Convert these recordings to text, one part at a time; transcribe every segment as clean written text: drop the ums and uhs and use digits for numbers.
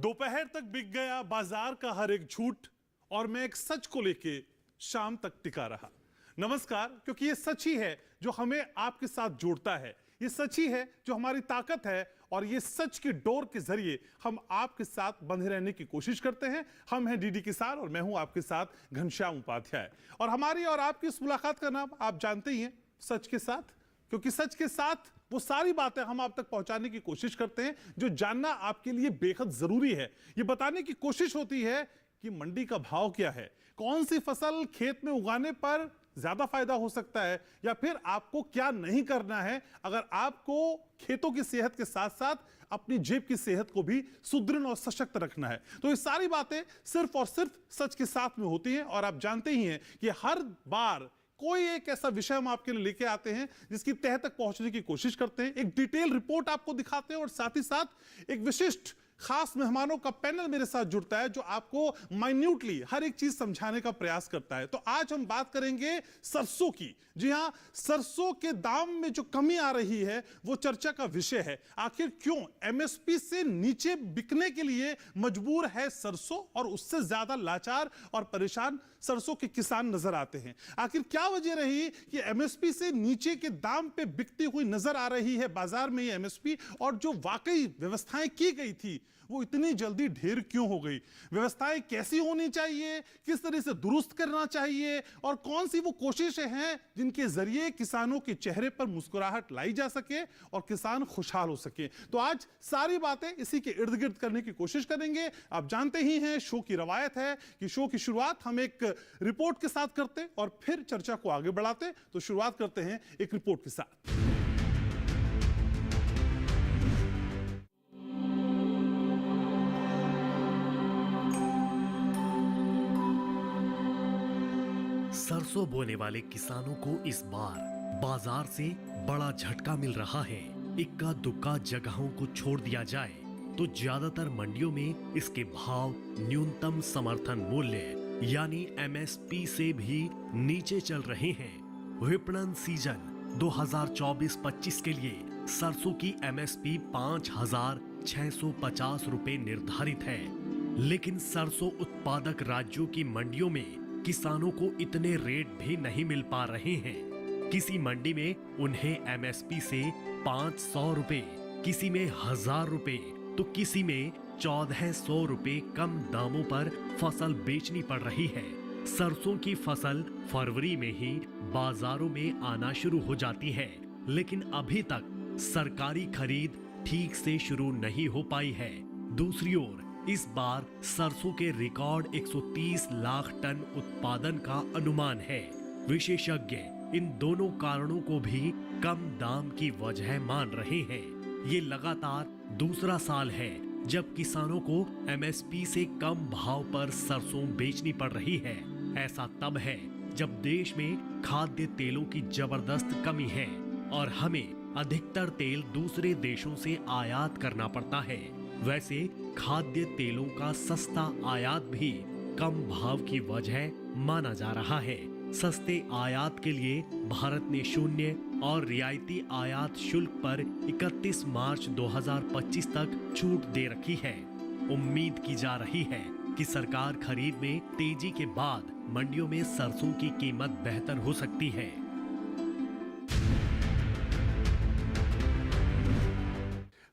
दोपहर तक बिक गया बाजार का हर एक झूठ और मैं एक सच को लेके शाम तक टिका रहा। नमस्कार, क्योंकि ये सच ही है जो हमें आपके साथ जोड़ता है, ये सच ही है जो हमारी ताकत है और ये सच की डोर के जरिए हम आपके साथ बंधे रहने की कोशिश करते हैं। हम हैं डीडी किसान और मैं हूं आपके साथ घनश्याम उपाध्याय और हमारी और आपकी इस मुलाकात का नाम आप जानते ही हैं, सच के साथ। क्योंकि सच के साथ वो सारी बातें हम आप तक पहुंचाने की कोशिश करते हैं जो जानना आपके लिए बेहद जरूरी है। ये बताने की कोशिश होती है कि मंडी का भाव क्या है, कौन सी फसल खेत में उगाने पर ज्यादा फायदा हो सकता है, या फिर आपको क्या नहीं करना है अगर आपको खेतों की सेहत के साथ साथ अपनी जेब की सेहत को भी सुदृढ़ और सशक्त रखना है। तो ये सारी बातें सिर्फ और सिर्फ सच के साथ में होती हैं और आप जानते ही हैं कि हर बार कोई एक ऐसा विषय हम आपके लिए लेके आते हैं जिसकी तह तक पहुंचने की कोशिश करते हैं, एक डिटेल रिपोर्ट आपको दिखाते हैं और साथ ही साथ एक विशिष्ट खास मेहमानों का पैनल मेरे साथ जुड़ता है जो आपको माइन्यूटली हर एक चीज समझाने का प्रयास करता है। तो आज हम बात करेंगे सरसों की। जी हां, सरसों के दाम में जो कमी आ रही है वो चर्चा का विषय है। आखिर क्यों एमएसपी से नीचे बिकने के लिए मजबूर है सरसों और उससे ज्यादा लाचार और परेशान सरसों के किसान नजर आते हैं। आखिर क्या वजह रही कि एमएसपी से नीचे के दाम पे बिकती हुई नजर आ रही है बाजार में ये एमएसपी, और जो वाकई व्यवस्थाएं की गई थी वो इतनी जल्दी ढेर क्यों हो गई? व्यवस्थाएं कैसी होनी चाहिए, किस तरह से दुरुस्त करना चाहिए और कौन सी वो कोशिशें हैं जिनके जरिए किसानों के चेहरे पर मुस्कुराहट लाई जा सके और किसान खुशहाल हो सके। तो आज सारी बातें इसी के इर्द गिर्द करने की कोशिश करेंगे। आप जानते ही हैं शो की रवायत है कि शो की शुरुआत हम एक रिपोर्ट के साथ करते और फिर चर्चा को आगे बढ़ाते। तो शुरुआत करते हैं एक रिपोर्ट के साथ। सरसों बोने वाले किसानों को इस बार बाजार से बड़ा झटका मिल रहा है। इक्का दुक्का जगहों को छोड़ दिया जाए तो ज्यादातर मंडियों में इसके भाव न्यूनतम समर्थन मूल्य यानी एमएसपी से भी नीचे चल रहे हैं। विपणन सीजन 2024-25 के लिए सरसों की एमएसपी 5,650 रुपए निर्धारित है, लेकिन सरसों उत्पादक राज्यों की मंडियों में किसानों को इतने रेट भी नहीं मिल पा रहे हैं। किसी मंडी में उन्हें एमएसपी से 500 रुपए, किसी में 1,000 रुपए तो किसी में 1,400 रुपए कम दामों पर फसल बेचनी पड़ रही है। सरसों की फसल फरवरी में ही बाजारों में आना शुरू हो जाती है, लेकिन अभी तक सरकारी खरीद ठीक से शुरू नहीं हो पाई है। दूसरी ओर इस बार सरसों के रिकॉर्ड 130 लाख टन उत्पादन का अनुमान है। विशेषज्ञ इन दोनों कारणों को भी कम दाम की वजह मान रहे हैं। ये लगातार दूसरा साल है जब किसानों को एमएसपी से कम भाव पर सरसों बेचनी पड़ रही है। ऐसा तब है जब देश में खाद्य तेलों की जबरदस्त कमी है और हमें अधिकतर तेल दूसरे देशों से आयात करना पड़ता है। वैसे खाद्य तेलों का सस्ता आयात भी कम भाव की वजह माना जा रहा है। सस्ते आयात के लिए भारत ने शून्य और रियायती आयात शुल्क पर 31 मार्च 2025 तक छूट दे रखी है। उम्मीद की जा रही है कि सरकार खरीद में तेजी के बाद मंडियों में सरसों की कीमत बेहतर हो सकती है।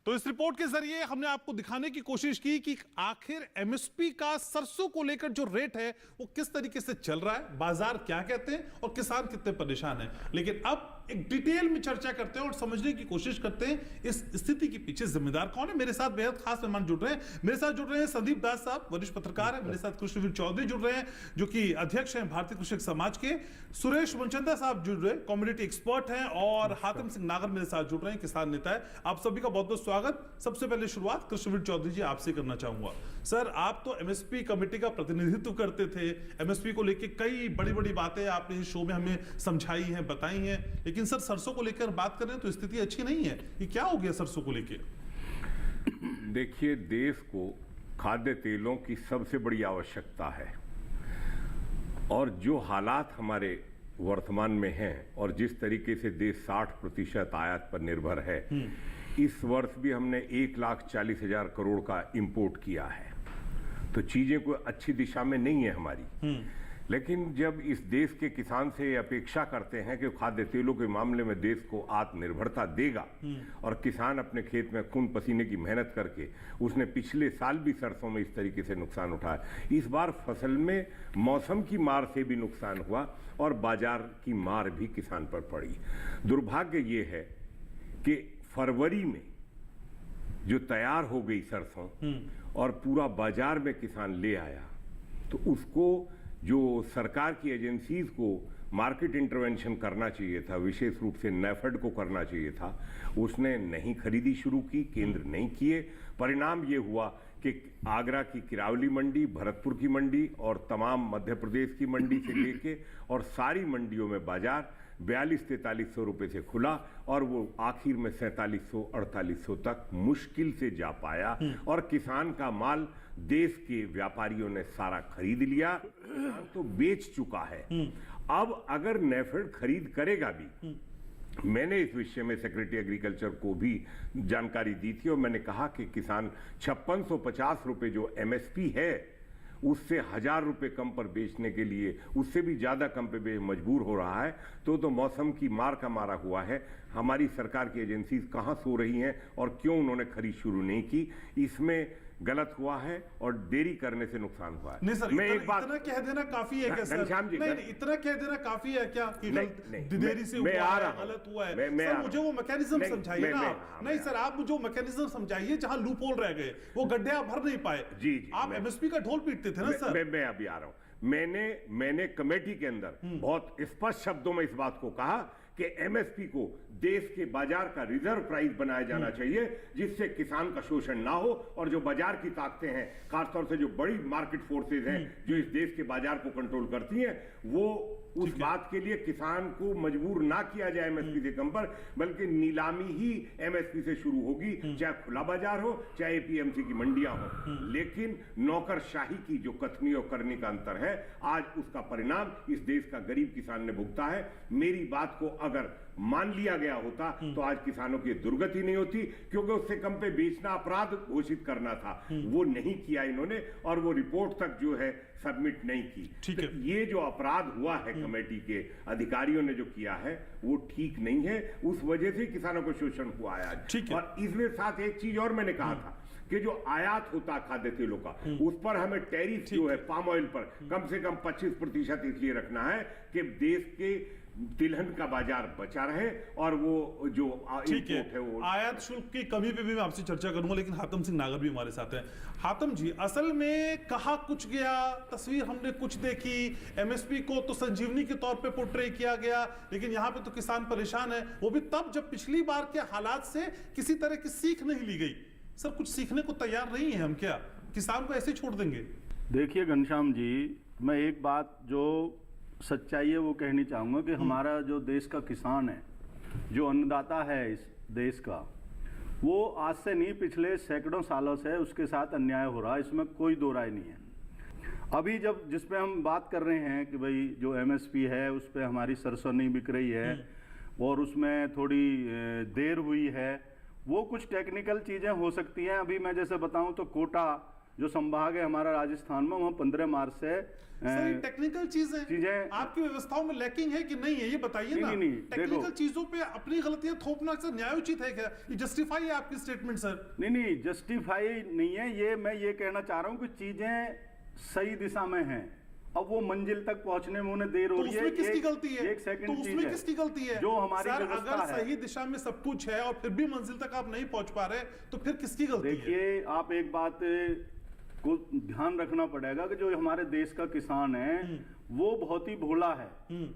तो इस रिपोर्ट के जरिए हमने आपको दिखाने की कोशिश की कि आखिर एमएसपी का सरसों को लेकर जो रेट है वो किस तरीके से चल रहा है, बाजार क्या कहते हैं और किसान कितने परेशान हैं। लेकिन अब एक डिटेल में चर्चा करते हैं और समझने की कोशिश करते हैं इस स्थिति के पीछे जिम्मेदार कौन है। मेरे साथ बेहद खास मेहमान जुड़ रहे हैं। मेरे साथ जुड़ रहे हैं संदीप दास साहब, वरिष्ठ पत्रकार है। मेरे साथ कृष्णवीर चौधरी जुड़ रहे हैं जो कि अध्यक्ष हैं भारतीय कृषक समाज के। सुरेश मनचंदा साहब जुड़ रहे हैं, कम्युनिटी एक्सपर्ट हैं। और हातिम सिंह नागर मेरे साथ जुड़ रहे हैं, किसान नेता है। आप सभी का बहुत बहुत स्वागत। सबसे पहले शुरुआत कृष्णवीर चौधरी जी आपसे करना चाहूंगा। सर, आप तो एमएसपी कमेटी का प्रतिनिधित्व करते थे। एमएसपी को लेकर कई बड़ी बड़ी बातें आपने इस शो में हमें समझाई हैं, बताई हैं, लेकिन सर सरसों को लेकर बात कर रहे हैं तो स्थिति अच्छी नहीं है। ये क्या हो गया सरसों को लेकर? देखिए, देश को खाद्य तेलों की सबसे बड़ी आवश्यकता है और जो हालात हमारे वर्तमान में हैं और जिस तरीके से देश 60% आयात पर निर्भर है, इस वर्ष भी हमने 1,40,000 करोड़ का इंपोर्ट किया है, तो चीजें कोई अच्छी दिशा में नहीं है हमारी। लेकिन जब इस देश के किसान से अपेक्षा करते हैं कि खाद्य तेलों के मामले में देश को आत्मनिर्भरता देगा, और किसान अपने खेत में खून पसीने की मेहनत करके, उसने पिछले साल भी सरसों में इस तरीके से नुकसान उठाया, इस बार फसल में मौसम की मार से भी नुकसान हुआ और बाजार की मार भी किसान पर पड़ी। दुर्भाग्य ये है कि फरवरी में जो तैयार हो गई सरसों और पूरा बाजार में किसान ले आया, तो उसको जो सरकार की एजेंसीज को मार्केट इंटरवेंशन करना चाहिए था, विशेष रूप से नेफेड को करना चाहिए था, उसने नहीं खरीदी शुरू की, केंद्र नहीं किए। परिणाम ये हुआ कि आगरा की किरावली मंडी, भरतपुर की मंडी और तमाम मध्य प्रदेश की मंडी से लेके और सारी मंडियों में बाजार 4200-4300 रुपए से खुला और वो आखिर में 4700-4800 तक मुश्किल से जा पाया, और किसान का माल देश के व्यापारियों ने सारा खरीद लिया, तो बेच चुका है। अब अगर नेफेड खरीद करेगा भी, मैंने इस विषय में सेक्रेटरी एग्रीकल्चर को भी जानकारी दी थी और मैंने कहा कि किसान 5650 रुपए जो एमएसपी है उससे 1000 रुपए कम पर बेचने के लिए, उससे भी ज्यादा कम पे मजबूर हो रहा है, तो मौसम की मार का मारा हुआ है। हमारी सरकार की एजेंसीज कहां सो रही हैं और क्यों उन्होंने खरीद शुरू नहीं की, इसमें गलत हुआ है और देरी करने से नुकसान हुआ है। नहीं सर, मैं एक बात इतना कह देना काफी है क्या सर? घनश्याम जी, नहीं, इतना कह देना काफी है क्या कि देरी से मैं हुआ आ है, रहा हूं, गलत हुआ है? मैं सर मुझे वो मैकेनिज्म समझाइए ना। नहीं सर, मैं आप मुझे वो मैकेनिज्म समझाइए जहां लूप होल रह गए, वो गड्ढे आप भर नहीं पाए। जी, आप एमएसपी का ढोल पीटते थे ना सर। मैं अभी आ रहा हूं। मैंने कमेटी के अंदर बहुत स्पष्ट शब्दों में इस बात को कहा कि एमएसपी को देश के बाजार का रिजर्व प्राइस बनाया जाना चाहिए, जिससे किसान का शोषण ना हो और जो बाजार की ताकतें हैं, खासतौर से जो बड़ी मार्केट फोर्सेज हैं जो इस देश के बाजार को कंट्रोल करती हैं, वो उस बात के लिए किसान को मजबूर ना किया जाए एमएसपी से कम पर, बल्कि नीलामी ही एमएसपी से शुरू होगी, चाहे खुला बाजार हो चाहे एपीएमसी की मंडियां हो। लेकिन नौकरशाही की जो कथनी और करनी का अंतर है, आज उसका परिणाम इस देश का गरीब किसान ने भुगता है। मेरी बात को अगर मान लिया गया होता तो आज किसानों की दुर्गति नहीं होती, क्योंकि उससे कम पे बेचना अपराध घोषित करना था, वो नहीं किया इन्होंने और वो रिपोर्ट तक जो है सबमिट नहीं की। ठीक है। ये जो अपराध हुआ है कमेटी के अधिकारियों ने जो किया है वो ठीक नहीं है, उस वजह से किसानों को शोषण हुआ है आज। ठीक है। और इसमें साथ एक चीज और मैंने कहा था कि जो आयात होता खाद्य तेलों का, उस पर हमें टैरिफ जो है पाम ऑयल पर कम से कम 25% इसलिए रखना है कि देश के तिलहन का बाजार बचा रहे और वो जो ठीक इंपोर्ट है वो आयात शुल्क की कमी पे भी मैं आपसे चर्चा करूंगा, लेकिन हातम सिंह नागर भी हमारे साथ हैं। हातम जी, असल में कहा कुछ गया, तस्वीर हमने कुछ देखी, एमएसपी को तो संजीवनी के तौर पे पोर्ट्रे किया गया, लेकिन यहाँ पे तो किसान परेशान है, वो भी तब जब पिछली बार के हालात से किसी तरह की सीख नहीं ली गई। सर कुछ सीखने को तैयार नहीं है हम क्या? किसान को ऐसे छोड़ देंगे? देखिए घनश्याम जी, मैं एक बात जो सच्चाई है वो कहनी चाहूँगा कि हमारा जो देश का किसान है, जो अन्नदाता है इस देश का, वो आज से नहीं पिछले सैकड़ों सालों से उसके साथ अन्याय हो रहा है, इसमें कोई दो राय नहीं है। अभी जब जिस पे हम बात कर रहे हैं कि भाई जो एमएसपी है उस पर हमारी सरसों नहीं बिक रही है और उसमें थोड़ी देर हुई है, वो कुछ टेक्निकल चीज़ें हो सकती हैं। अभी मैं जैसे बताऊं तो कोटा जो संभाग है हमारा राजस्थान में, वहाँ 15 मार्च से टेक्निकल चीजें आपकी व्यवस्थाओं में लैकिंग है कि नहीं है, ये बताइए ना। नहीं, टेक्निकल चीजों पे अपनी गलतियां थोपना सर न्यायोचित है क्या? ये जस्टिफाई है आपकी स्टेटमेंट सर? नहीं, जस्टिफाई नहीं है ये। मैं ये कहना चाह रहा हूँ कि चीजें सही दिशा में हैं, अब वो मंजिल तक पहुंचने में उन्हें देर हो रही है। उसमें किसकी गलती है? एक सेकंड तो उसमें किसकी गलती है? जो हमारी सर व्यवस्था अगर है। सही दिशा में सब कुछ है और फिर भी मंजिल तक आप नहीं पहुंच पा रहे, तो फिर किसकी गलती है? देखिए, आप एक बात को ध्यान रखना पड़ेगा कि जो हमारे देश का किसान है वो बहुत ही भोला है।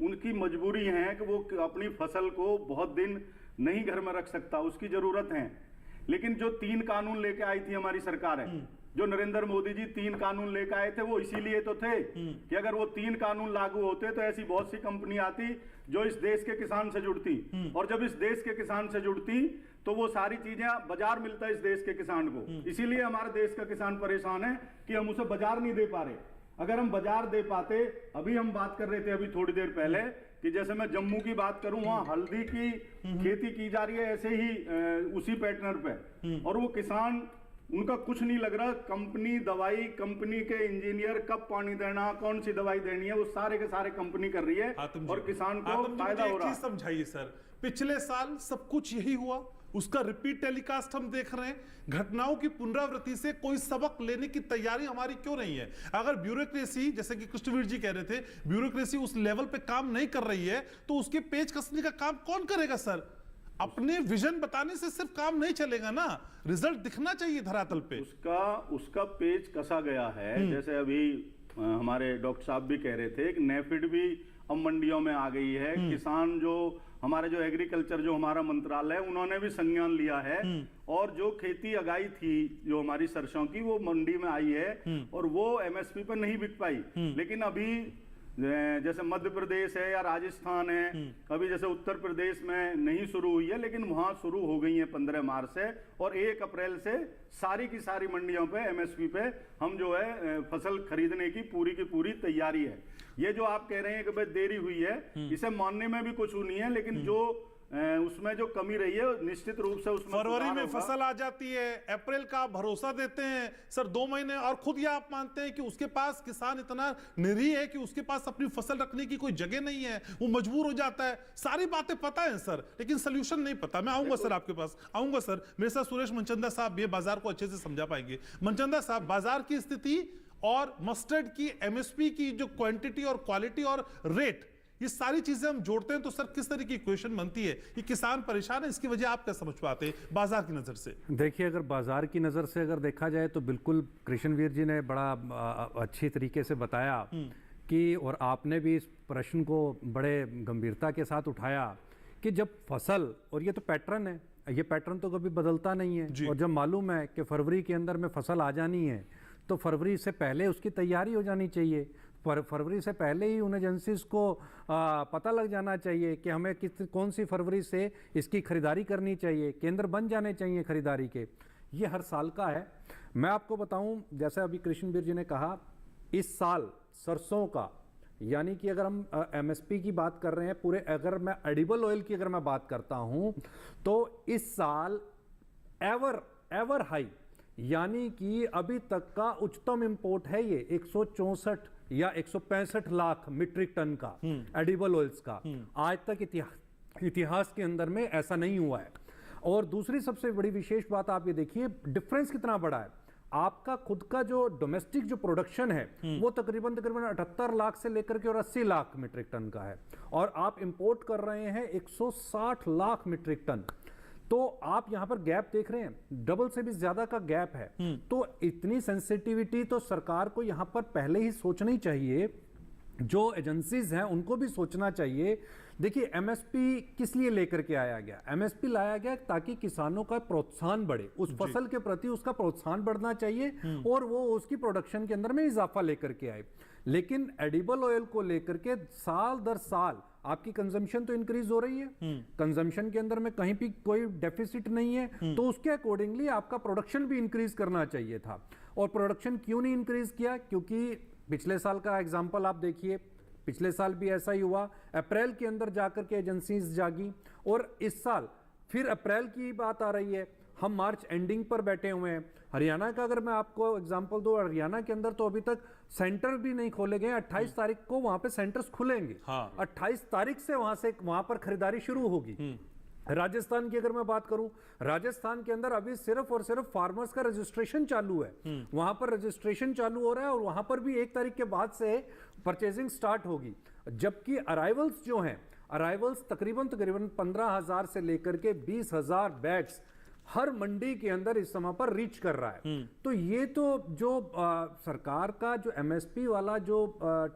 उनकी मजबूरी है कि वो अपनी फसल को बहुत दिन नहीं घर में रख सकता, उसकी जरूरत है। लेकिन जो 3 कानून लेके आई थी हमारी सरकार है, जो नरेंद्र मोदी जी 3 कानून लेकर आए थे, वो इसीलिए तो थे कि अगर वो 3 कानून लागू होते तो ऐसी बहुत सी कंपनी आती जो इस देश के किसान से जुड़ती, और जब इस देश के किसान से जुड़ती तो वो सारी चीजें बाजार मिलता है इस देश के किसान को। इसीलिए हमारे देश का किसान परेशान है कि हम उसे बाजार नहीं दे पा रहे। अगर हम बाजार दे पाते, अभी हम बात कर रहे थे अभी थोड़ी देर पहले कि जैसे मैं जम्मू की बात करूं, वहां हल्दी की खेती की जा रही है ऐसे ही उसी पैटर्न पे, और वो किसान, उनका कुछ नहीं लग रहा। कंपनी दवाई, कंपनी के इंजीनियर कब पानी देना, कौन सी दवाई देनी है, वो सारे के सारे कंपनी कर रही है और किसान को फायदा हो रहा है। समझाइए सर, पिछले साल सब कुछ यही हुआ, उसका रिपीट टेलीकास्ट हम देख रहे हैं। घटनाओं की पुनरावृत्ति से कोई सबक लेने की तैयारी हमारी क्यों नहीं है? अगर ब्यूरोक्रेसी, जैसे कि कृष्णवीर जी कह रहे थे, ब्यूरोक्रेसी उस लेवल पे काम नहीं कर रही है, तो उसके पेच कसने का काम कौन करेगा सर? अपने विजन बताने से सिर्फ काम नहीं चलेगा ना, रिजल्ट दिखना चाहिए धरातल पे। उसका पेच कसा गया है। जैसे अभी हमारे डॉक्टर साहब भी कह रहे थे कि नेफिड भी अब मंडियों में आ गई है। किसान जो हमारे जो एग्रीकल्चर जो हमारा मंत्रालय है, उन्होंने भी संज्ञान लिया है, और जो खेती अगाई थी जो हमारी सरसों की, वो मंडी में आई है और वो एमएसपी पर नहीं बिक पाई। लेकिन अभी जैसे मध्य प्रदेश है या राजस्थान है, अभी जैसे उत्तर प्रदेश में नहीं शुरू हुई है, लेकिन वहां शुरू हो गई है 15 मार्च से, और 1 अप्रैल से सारी की सारी मंडियों पे एमएसपी पे हम जो है फसल खरीदने की पूरी तैयारी है। ये जो आप कह रहे हैं कि भाई देरी हुई है, इसे मानने में भी कुछ नहीं है, लेकिन जो उसमें जो कमी रही है निश्चित रूप से उसमें फरवरी में फसल आ जाती है, अप्रैल का आप भरोसा देते हैं सर 2 महीने, और खुद ये आप मानते हैं कि उसके पास किसान इतना निरीह है कि उसके पास अपनी फसल रखने की कोई जगह नहीं है, वो मजबूर हो जाता है। सारी बातें पता है सर, लेकिन सोल्यूशन नहीं पता। मैं आऊंगा सर, आपके पास आऊंगा सर। मेरे साथ सुरेश मनचंदा साहब ये बाजार को अच्छे से समझा पाएंगे। मनचंदा साहब, बाजार की स्थिति और मस्टर्ड की एमएसपी की जो क्वांटिटी और क्वालिटी और रेट, ये सारी चीजें हम जोड़ते हैं तो सर किस तरह की इक्वेशन बनती है? ये किसान परेशान है, इसकी वजह आप क्या समझ पाते हैं बाजार की नजर से? देखिए, अगर बाजार की नज़र से अगर देखा जाए तो बिल्कुल कृष्णवीर जी ने बड़ा अच्छी तरीके से बताया कि, और आपने भी इस प्रश्न को बड़े गंभीरता के साथ उठाया कि जब फसल, और ये तो पैटर्न है, ये पैटर्न तो कभी बदलता नहीं है, और जब मालूम है कि फरवरी के अंदर में फसल आ जानी है तो फरवरी से पहले उसकी तैयारी हो जानी चाहिए। फरवरी से पहले ही उन एजेंसीज को पता लग जाना चाहिए कि हमें कौन सी फरवरी से इसकी खरीदारी करनी चाहिए, केंद्र बन जाने चाहिए खरीदारी के। ये हर साल का है। मैं आपको बताऊं, जैसे अभी कृष्णवीर जी ने कहा, इस साल सरसों का, यानी कि अगर हम एमएसपी की बात कर रहे हैं पूरे, अगर मैं एडिबल ऑयल की अगर मैं बात करता हूं तो इस साल एवर हाई, यानी कि अभी तक का उच्चतम इंपोर्ट है ये 164 या 165 लाख मीट्रिक टन का एडिबल ऑयल्स का। आज तक इतिहास के अंदर में ऐसा नहीं हुआ है। और दूसरी सबसे बड़ी विशेष बात आप ये देखिए, डिफरेंस कितना बड़ा है। आपका खुद का जो डोमेस्टिक जो प्रोडक्शन है वो तकरीबन 78 लाख से लेकर के और 80 लाख मीट्रिक टन का है, और आप इंपोर्ट कर रहे हैं 160 लाख मीट्रिक टन। तो आप यहां पर गैप देख रहे हैं, डबल से भी ज्यादा का गैप है। तो इतनी सेंसिटिविटी तो सरकार को यहां पर पहले ही सोचनी चाहिए, जो एजेंसीज हैं उनको भी सोचना चाहिए। देखिए, एमएसपी किस लिए लेकर के आया गया? एमएसपी लाया गया ताकि किसानों का प्रोत्साहन बढ़े, उस फसल के प्रति उसका प्रोत्साहन बढ़ना चाहिए और वो उसकी प्रोडक्शन के अंदर में इजाफा लेकर के आए। लेकिन एडिबल ऑयल को लेकर के साल दर साल आपकी कंजम्पशन तो इंक्रीज हो रही है, कंजम्पशन के अंदर में कहीं भी कोई डेफिसिट नहीं है, तो उसके अकॉर्डिंगली आपका प्रोडक्शन भी इंक्रीज करना चाहिए था। और प्रोडक्शन क्यों नहीं इंक्रीज किया? क्योंकि पिछले साल का एग्जांपल आप देखिए, पिछले साल भी ऐसा ही हुआ, अप्रैल के अंदर जाकर के एजेंसीज जागी, और इस साल फिर अप्रैल की बात आ रही है, हम मार्च एंडिंग पर बैठे हुए हैं। हरियाणा का अगर मैं आपको एग्जांपल दूं, हरियाणा के अंदर तो अभी तक सेंटर भी नहीं खोले गए। 28 तारीख को वहां पे सेंटर्स खुलेंगे। 28 तारीख से वहां पर खरीदारी शुरू होगी। राजस्थान की अगर मैं बात करूं, राजस्थान के अंदर अभी सिर्फ और सिर्फ फार्मर्स का रजिस्ट्रेशन चालू है, वहां पर रजिस्ट्रेशन चालू हो रहा है, और वहां पर भी 1 तारीख के बाद से परचेजिंग स्टार्ट होगी। जबकि अराइवल्स जो हैं, अराइवल्स तकरीबन 15,000 से लेकर के 20,000 बैग्स हर मंडी के अंदर इस समय पर रीच कर रहा है। तो ये तो जो सरकार का जो एमएसपी वाला जो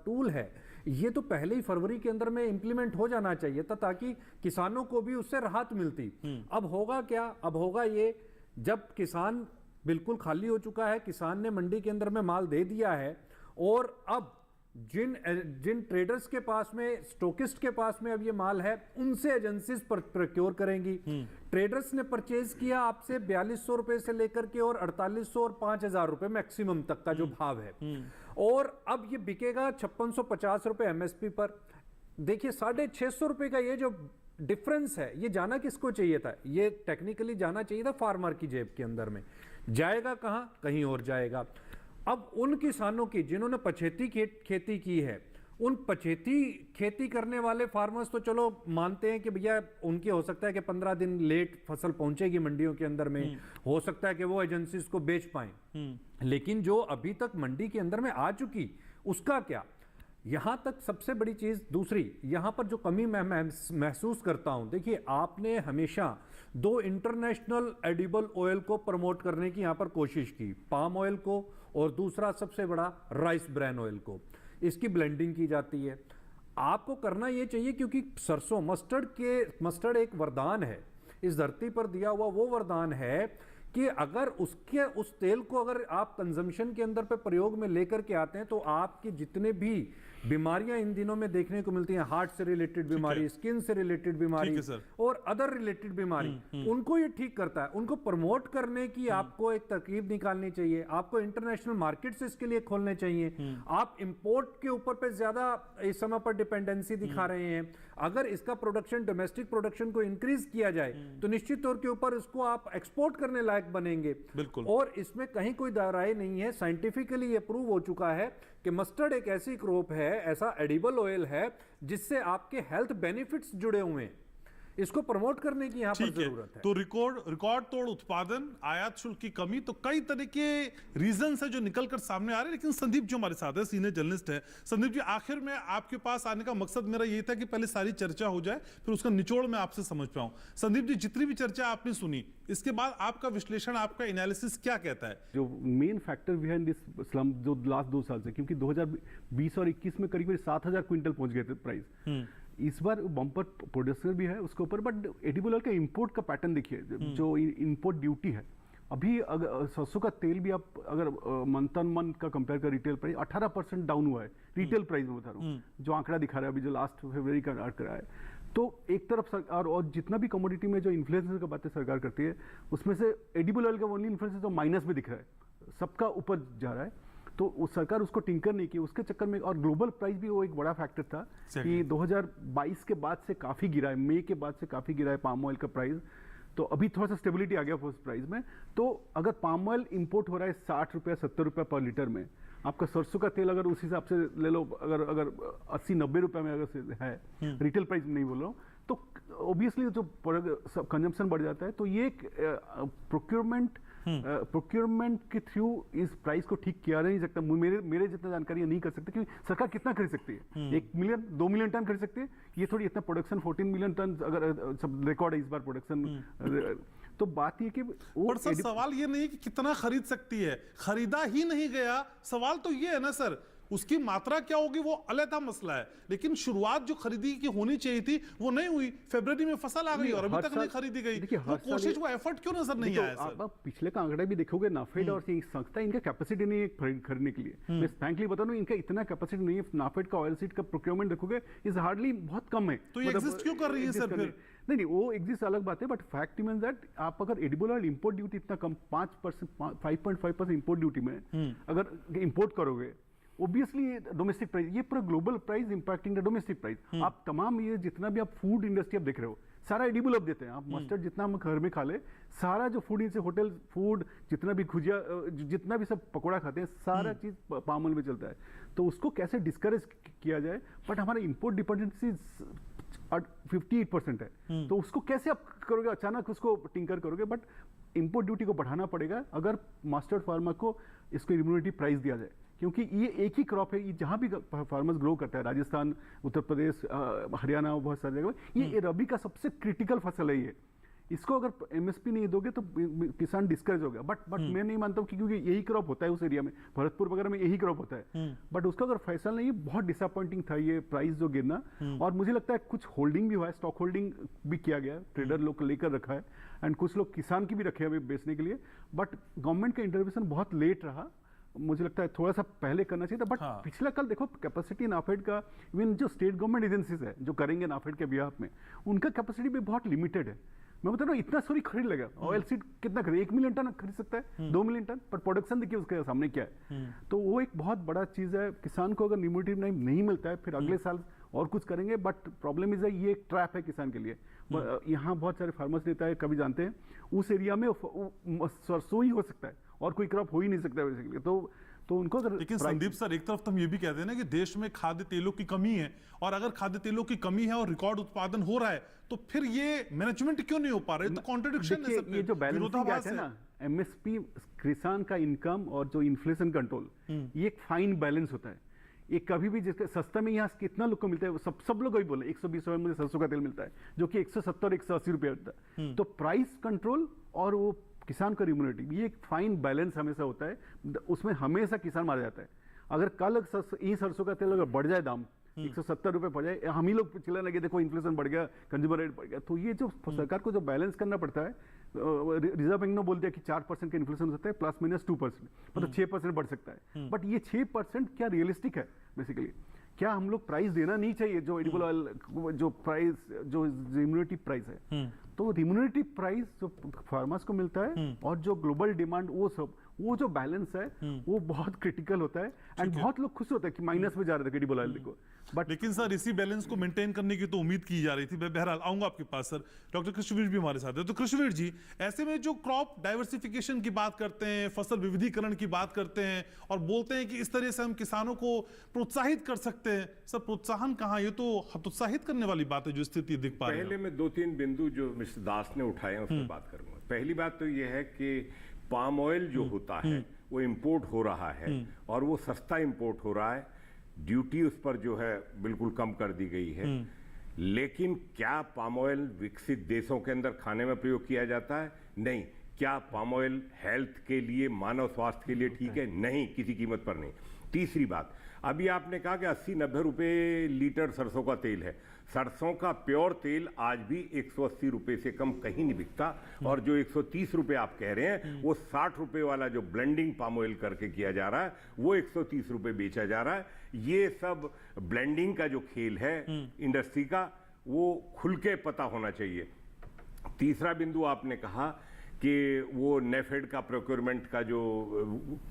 टूल है, ये तो पहले ही फरवरी के अंदर में इंप्लीमेंट हो जाना चाहिए था, ताकि किसानों को भी उससे राहत मिलती। अब होगा क्या? अब होगा ये, जब किसान बिल्कुल खाली हो चुका है, किसान ने मंडी के अंदर में माल दे दिया है, और अब जिन ट्रेडर्स के पास में, स्टॉकिस्ट के पास में अब ये माल है, उनसे एजेंसीज प्रोक्योर करेंगी। ट्रेडर्स ने परचेज किया आपसे 4200 रुपए से लेकर के और 4800 और 5000 रुपए मैक्सिमम तक का जो भाव है, और अब ये बिकेगा 5650 रुपए एमएसपी पर। देखिए 650 रुपए का ये जो डिफरेंस है, ये जाना किसको चाहिए था? ये टेक्निकली जाना चाहिए था फार्मर की जेब के अंदर में। जाएगा कहां? कहीं और जाएगा। अब उन किसानों की जिन्होंने पछेती खेती की है, उन पछेती खेती करने वाले फार्मर्स तो चलो मानते हैं कि भैया उनके हो सकता है कि 15 दिन लेट फसल पहुंचेगी मंडियों के अंदर में, हो सकता है कि वो एजेंसीज को बेच पाएं, लेकिन जो अभी तक मंडी के अंदर में आ चुकी उसका क्या? यहां तक सबसे बड़ी चीज दूसरी, यहां पर जो कमी मैं महसूस करता हूं, देखिए आपने हमेशा 2 इंटरनेशनल एडिबल ऑयल को प्रमोट करने की यहां पर कोशिश की, पाम ऑयल को और दूसरा सबसे बड़ा राइस ब्रान ऑयल को। इसकी ब्लेंडिंग की जाती है। आपको करना यह चाहिए क्योंकि सरसों मस्टर्ड एक वरदान है, इस धरती पर दिया हुआ वो वरदान है कि अगर उस तेल को अगर आप कंजम्पशन के अंदर पे प्रयोग में लेकर के आते हैं तो आपकी जितने भी बीमारियां इन दिनों में देखने को मिलती हैं, हार्ट से रिलेटेड बीमारी, स्किन से रिलेटेड बीमारी और अदर रिलेटेड बीमारी, उनको ये ठीक करता है। उनको प्रमोट करने की आपको एक तरकीब निकालनी चाहिए, आपको इंटरनेशनल मार्केट से इसके लिए खोलने चाहिए। आप इंपोर्ट के ऊपर पे ज्यादा इस समय पर डिपेंडेंसी दिखा रहे हैं। अगर इसका प्रोडक्शन, डोमेस्टिक प्रोडक्शन को इंक्रीज किया जाए तो निश्चित तौर के ऊपर इसको आप एक्सपोर्ट करने लायक बनेंगे। बिल्कुल। और इसमें कहीं कोई राय नहीं है, साइंटिफिकली ये प्रूव हो चुका है कि मस्टर्ड एक ऐसी क्रॉप है, ऐसा एडिबल ऑयल है जिससे आपके हेल्थ बेनिफिट्स जुड़े हुए हैं। इसको प्रमोट करने की यहां पर जरूरत है। तो रिकॉर्ड तोड़ उत्पादन, आयात शुल्क की कमी, तो कई तरह के रीजंस है जो निकलकर सामने आ रहे हैं। लेकिन संदीप जो हमारे साथ है, सीनियर जर्नलिस्ट है, संदीप जी, आखिर में आपके पास आने का मकसद मेरा यही था कि पहले सारी चर्चा हो जाए, फिर उसका निचोड़ मैं आपसे समझ पाऊं। संदीप जी, जितनी भी चर्चा आपने सुनी, इसके बाद आपका विश्लेषण, आपका एनालिसिस क्या कहता है? जो main factor behind this slum जो लास्ट 2 साल से, क्योंकि 2020 और 21 में करीब 7,000 क्विंटल पहुंच गए थे प्राइस। इस बार बम्पर प्रोड्यूसर भी है उसके ऊपर, बट एडिबल ऑयल का इंपोर्ट का पैटर्न देखिए, जो इंपोर्ट ड्यूटी है अभी, अगर सरसों का तेल भी आप अगर मंथ ऑन मंथ का कंपेयर कर, रिटेल प्राइस 18% डाउन हुआ है रिटेल प्राइस में, बता रहा हूँ जो आंकड़ा दिखा रहा है अभी, जो लास्ट फरवरी का आंकड़ा है। तो एक तरफ सरकार और जितना भी कमोडिटी में जो इन्फ्लुएंसर का बातें सरकार करती है, उसमें से एडिबल ऑयल का ओनली इन्फ्लुएंसर तो माइनस में दिख रहा है, सबका ऊपर जा रहा है। तो उस सरकार उसको टिंकर नहीं की, उसके चक्कर में। और ग्लोबल प्राइस भी वो एक बड़ा फैक्टर था कि 2022 के बाद से काफी गिरा है, मई के बाद से काफी गिरा है पाम ऑयल का प्राइस। तो अभी थोड़ा सा स्टेबिलिटी आ गया फर्स्ट प्राइस में। तो अगर पाम ऑयल इंपोर्ट हो रहा है 60 रुपया 70 रुपया पर लीटर में, आपका सरसों का तेल अगर उस हिसाब से ले लो, अगर 80-90 रुपया में अगर है, रिटेल प्राइस नहीं बोल रहा हूँ, तो ऑब्वियसली जो कंजम्पशन बढ़ जाता है। तो ये प्रोक्योरमेंट के थ्रू इस प्राइस को ठीक किया नहीं सकता। मेरे जितना जानकारी नहीं कर सकते, क्योंकि सरकार कितना खरीद सकती है? 1 मिलियन 2 मिलियन टन खरीद सकती है, ये थोड़ी इतना प्रोडक्शन 14 मिलियन टन अगर सब रिकॉर्ड है इस बार प्रोडक्शन। तो बात ये कि पर सर सवाल ये नहीं कि कितना खरीद सकती है, खरीदा ही नहीं गया। सवाल तो ये है ना सर, उसकी मात्रा क्या होगी वो अलग मसला है, लेकिन शुरुआत जो खरीदी की होनी चाहिए थी वो नहीं हुई। फरवरी में फसल आ गई और अभी तक नहीं खरीदी गई। वो कोशिश, वो एफर्ट क्यों नजर नहीं आया सर? आप पिछले का आंकड़ा भी देखोगे, नाफेड और संस्था, इनका कैपेसिटी नहीं है खरीदने के लिए। मैं फ्रैंकली बता दूं, इनका इतना कैपेसिटी नहीं है। नाफेड का ऑयल सीड का प्रोक्योरमेंट देखोगे इज हार्डली बहुत कम है। तो ये एग्जिस्ट क्यों कर रही है सर फिर? नहीं, वो एग्जिस्ट अलग बात है, बट फैक्ट मींस दैट आप अगर एडिबल ऑयल इंपोर्ट ड्यूटी इतना कम 5%, 5.5% इंपोर्ट ड्यूटी में अगर इंपोर्ट करोगे, ऑब्वियसली डोमेस्टिक प्राइस, ये पूरा global price impacting the domestic price. आप तमाम ये जितना भी आप फूड इंडस्ट्री आप देख रहे हो, सारा एडिबल ऑयल देते हैं। आप मस्टर्ड जितना हम घर में खा ले, सारा जो फूड इनसे होटल फूड, जितना भी भुजिया, जितना भी सब पकौड़ा खाते हैं, सारा चीज पाम ऑयल में चलता है। तो उसको कैसे डिस्करेज किया जाए? बट हमारा इंपोर्ट डिपेंडेंसी 58% है, तो उसको कैसे आप करोगे? अचानक उसको टिंकर करोगे? बट इंपोर्ट ड्यूटी को बढ़ाना पड़ेगा अगर मस्टर्ड फार्मर को इसको इम्यूनिटी प्राइस दिया जाए, क्योंकि ये एक ही क्रॉप है, ये जहां भी फार्मर्स ग्रो करता है, राजस्थान, उत्तर प्रदेश, हरियाणा, बहुत सारी जगह, ये रबी का सबसे क्रिटिकल फसल है। ये इसको अगर एमएसपी नहीं दोगे तो किसान डिस्करेज हो गया। बट मैं नहीं मानता हूँ कि क्योंकि यही क्रॉप होता है उस एरिया में, भरतपुर वगैरह में यही क्रॉप होता है, बट उसका अगर फैसल नहीं, बहुत डिसअपॉइंटिंग था ये प्राइस जो गिरना। और मुझे लगता है कुछ होल्डिंग भी हुआ है, स्टॉक होल्डिंग भी किया गया, ट्रेडर लोग लेकर रखा है, एंड कुछ लोग किसान की भी रखे हैं बेचने के लिए। बट गवर्नमेंट का इंटरवेंशन बहुत लेट रहा, मुझे लगता है थोड़ा सा पहले करना चाहिए था। बट पिछला कल देखो कैपेसिटी नाफेड का, इवन जो स्टेट गवर्नमेंट एजेंसीज है जो करेंगे नाफेड के बिहाफ में, उनका कैपेसिटी भी बहुत लिमिटेड है। मैं बता रहा हूँ, इतना सॉरी खरीद लेगा ऑयल सीड कितना खरीद, 1 मिलियन टन खरीद सकता है, 2 मिलियन टन, पर प्रोडक्शन देखिए उसके सामने क्या है। तो वो एक बहुत बड़ा चीज है। किसान को अगर इम्यूनिटी नहीं मिलता है, फिर अगले साल और कुछ करेंगे, बट प्रॉब्लम इज ये एक ट्रैप है किसान के लिए। यहाँ बहुत सारे फार्मर्स नेता है, कभी जानते हैं उस एरिया में सरसों ही हो सकता है और कोई क्रॉप हो ही नहीं सकता बेसिकली। तो उनको अगर लेकिन संदीप सर, एक तरफ तो हम ये भी कहते हैं ना कि देश में खाद्य तेलों की कमी है, और अगर खाद्य तेलों की कमी है और रिकॉर्ड उत्पादन हो रहा है, तो फिर ये मैनेजमेंट क्यों नहीं हो पा रहा है? तो कॉन्ट्रडिक्शन है देखिए, ये जो बैलेंसिंग एक्ट है ना, एमएसपी, किसान का इनकम और जो इन्फ्लेशन कंट्रोल, ये एक फाइन बैलेंस होता है। ये कभी भी जिसके सस्ता में यहाँ कितना लोग को मिलता है, वो सब लोग वही बोले 120 रुपए मुझे सरसों का तेल मिलता है, जो कि 170 180 रुपये होता है। तो प्राइस कंट्रोल और वो किसान का रिम्यूनिटी, ये एक फाइन बैलेंस हमेशा होता है, उसमें हमेशा किसान मारा जाता है। अगर कल ये सरसों का तेल अगर बढ़ जाए दाम 170 रुपए पड़ जाए, हम ही लोग चिल्लाने लगे देखो इन्फ्लेशन बढ़ गया, कंज्यूमर रेट बढ़ गया, तो ये जो सरकार को जो बैलेंस करना पड़ता है, रिजर्व बैंक ने बोल दिया कि 4% का इन्फ्लेशन हो सकता है, +-2%, मतलब 6% बढ़ सकता है। बट ये 6% क्या रियलिस्टिक है? बेसिकली क्या हम लोग प्राइस देना नहीं चाहिए? जो एडिबल ऑयल जो प्राइस, जो रिम्यूनिटी प्राइस है, तो रिम्यूनिटी प्राइस जो फार्मर्स को मिलता है और जो ग्लोबल डिमांड, वो जो बैलेंस है वो बहुत क्रिटिकल होता है। एंड बहुत लोग खुश होते हैं कि माइनस में जा रहे थे एडिबल ऑयल को, बट लेकिन सर इसी बैलेंस को मेंटेन करने की तो उम्मीद की जा रही थी। मैं बहरहाल आऊंगा आपके पास सर। डॉक्टर कृष्णवीर भी हमारे साथ है। तो कृष्णवीर जी, ऐसे में जो क्रॉप डाइवर्सिफिकेशन की बात करते हैं, फसल विविधीकरण की बात करते हैं और बोलते हैं कि इस तरह से हम किसानों को प्रोत्साहित कर सकते हैं, सर प्रोत्साहन कहाँ? ये तो हतोत्साहित करने वाली बात है जो स्थिति दिख पा रही है। पहले मैं 2-3 बिंदु जो मिस्टर दास ने उठाए हैं उस पर बात करूंगा। पहली बात तो यह है कि पाम ऑयल जो होता है वो इंपोर्ट हो रहा है, और वो सस्ता इंपोर्ट हो रहा है। ड्यूटी उस पर जो है बिल्कुल कम कर दी गई है। लेकिन क्या पाम ऑयल विकसित देशों के अंदर खाने में प्रयोग किया जाता है? नहीं। क्या पाम ऑयल हेल्थ के लिए, मानव स्वास्थ्य के लिए ठीक है? नहीं, किसी कीमत पर नहीं। तीसरी बात, अभी आपने कहा कि 80-90 रुपए लीटर सरसों का तेल है। सरसों का प्योर तेल आज भी 180 रुपए से कम कहीं नहीं बिकता, और जो 130 रुपए आप कह रहे हैं वो 60 रुपए वाला जो ब्लेंडिंग पाम ऑयल करके किया जा रहा है वो 130 रुपए बेचा जा रहा है। ये सब ब्लेंडिंग का जो खेल है इंडस्ट्री का, वो खुल के पता होना चाहिए। तीसरा बिंदु आपने कहा कि वो नेफेड का प्रोक्योरमेंट का जो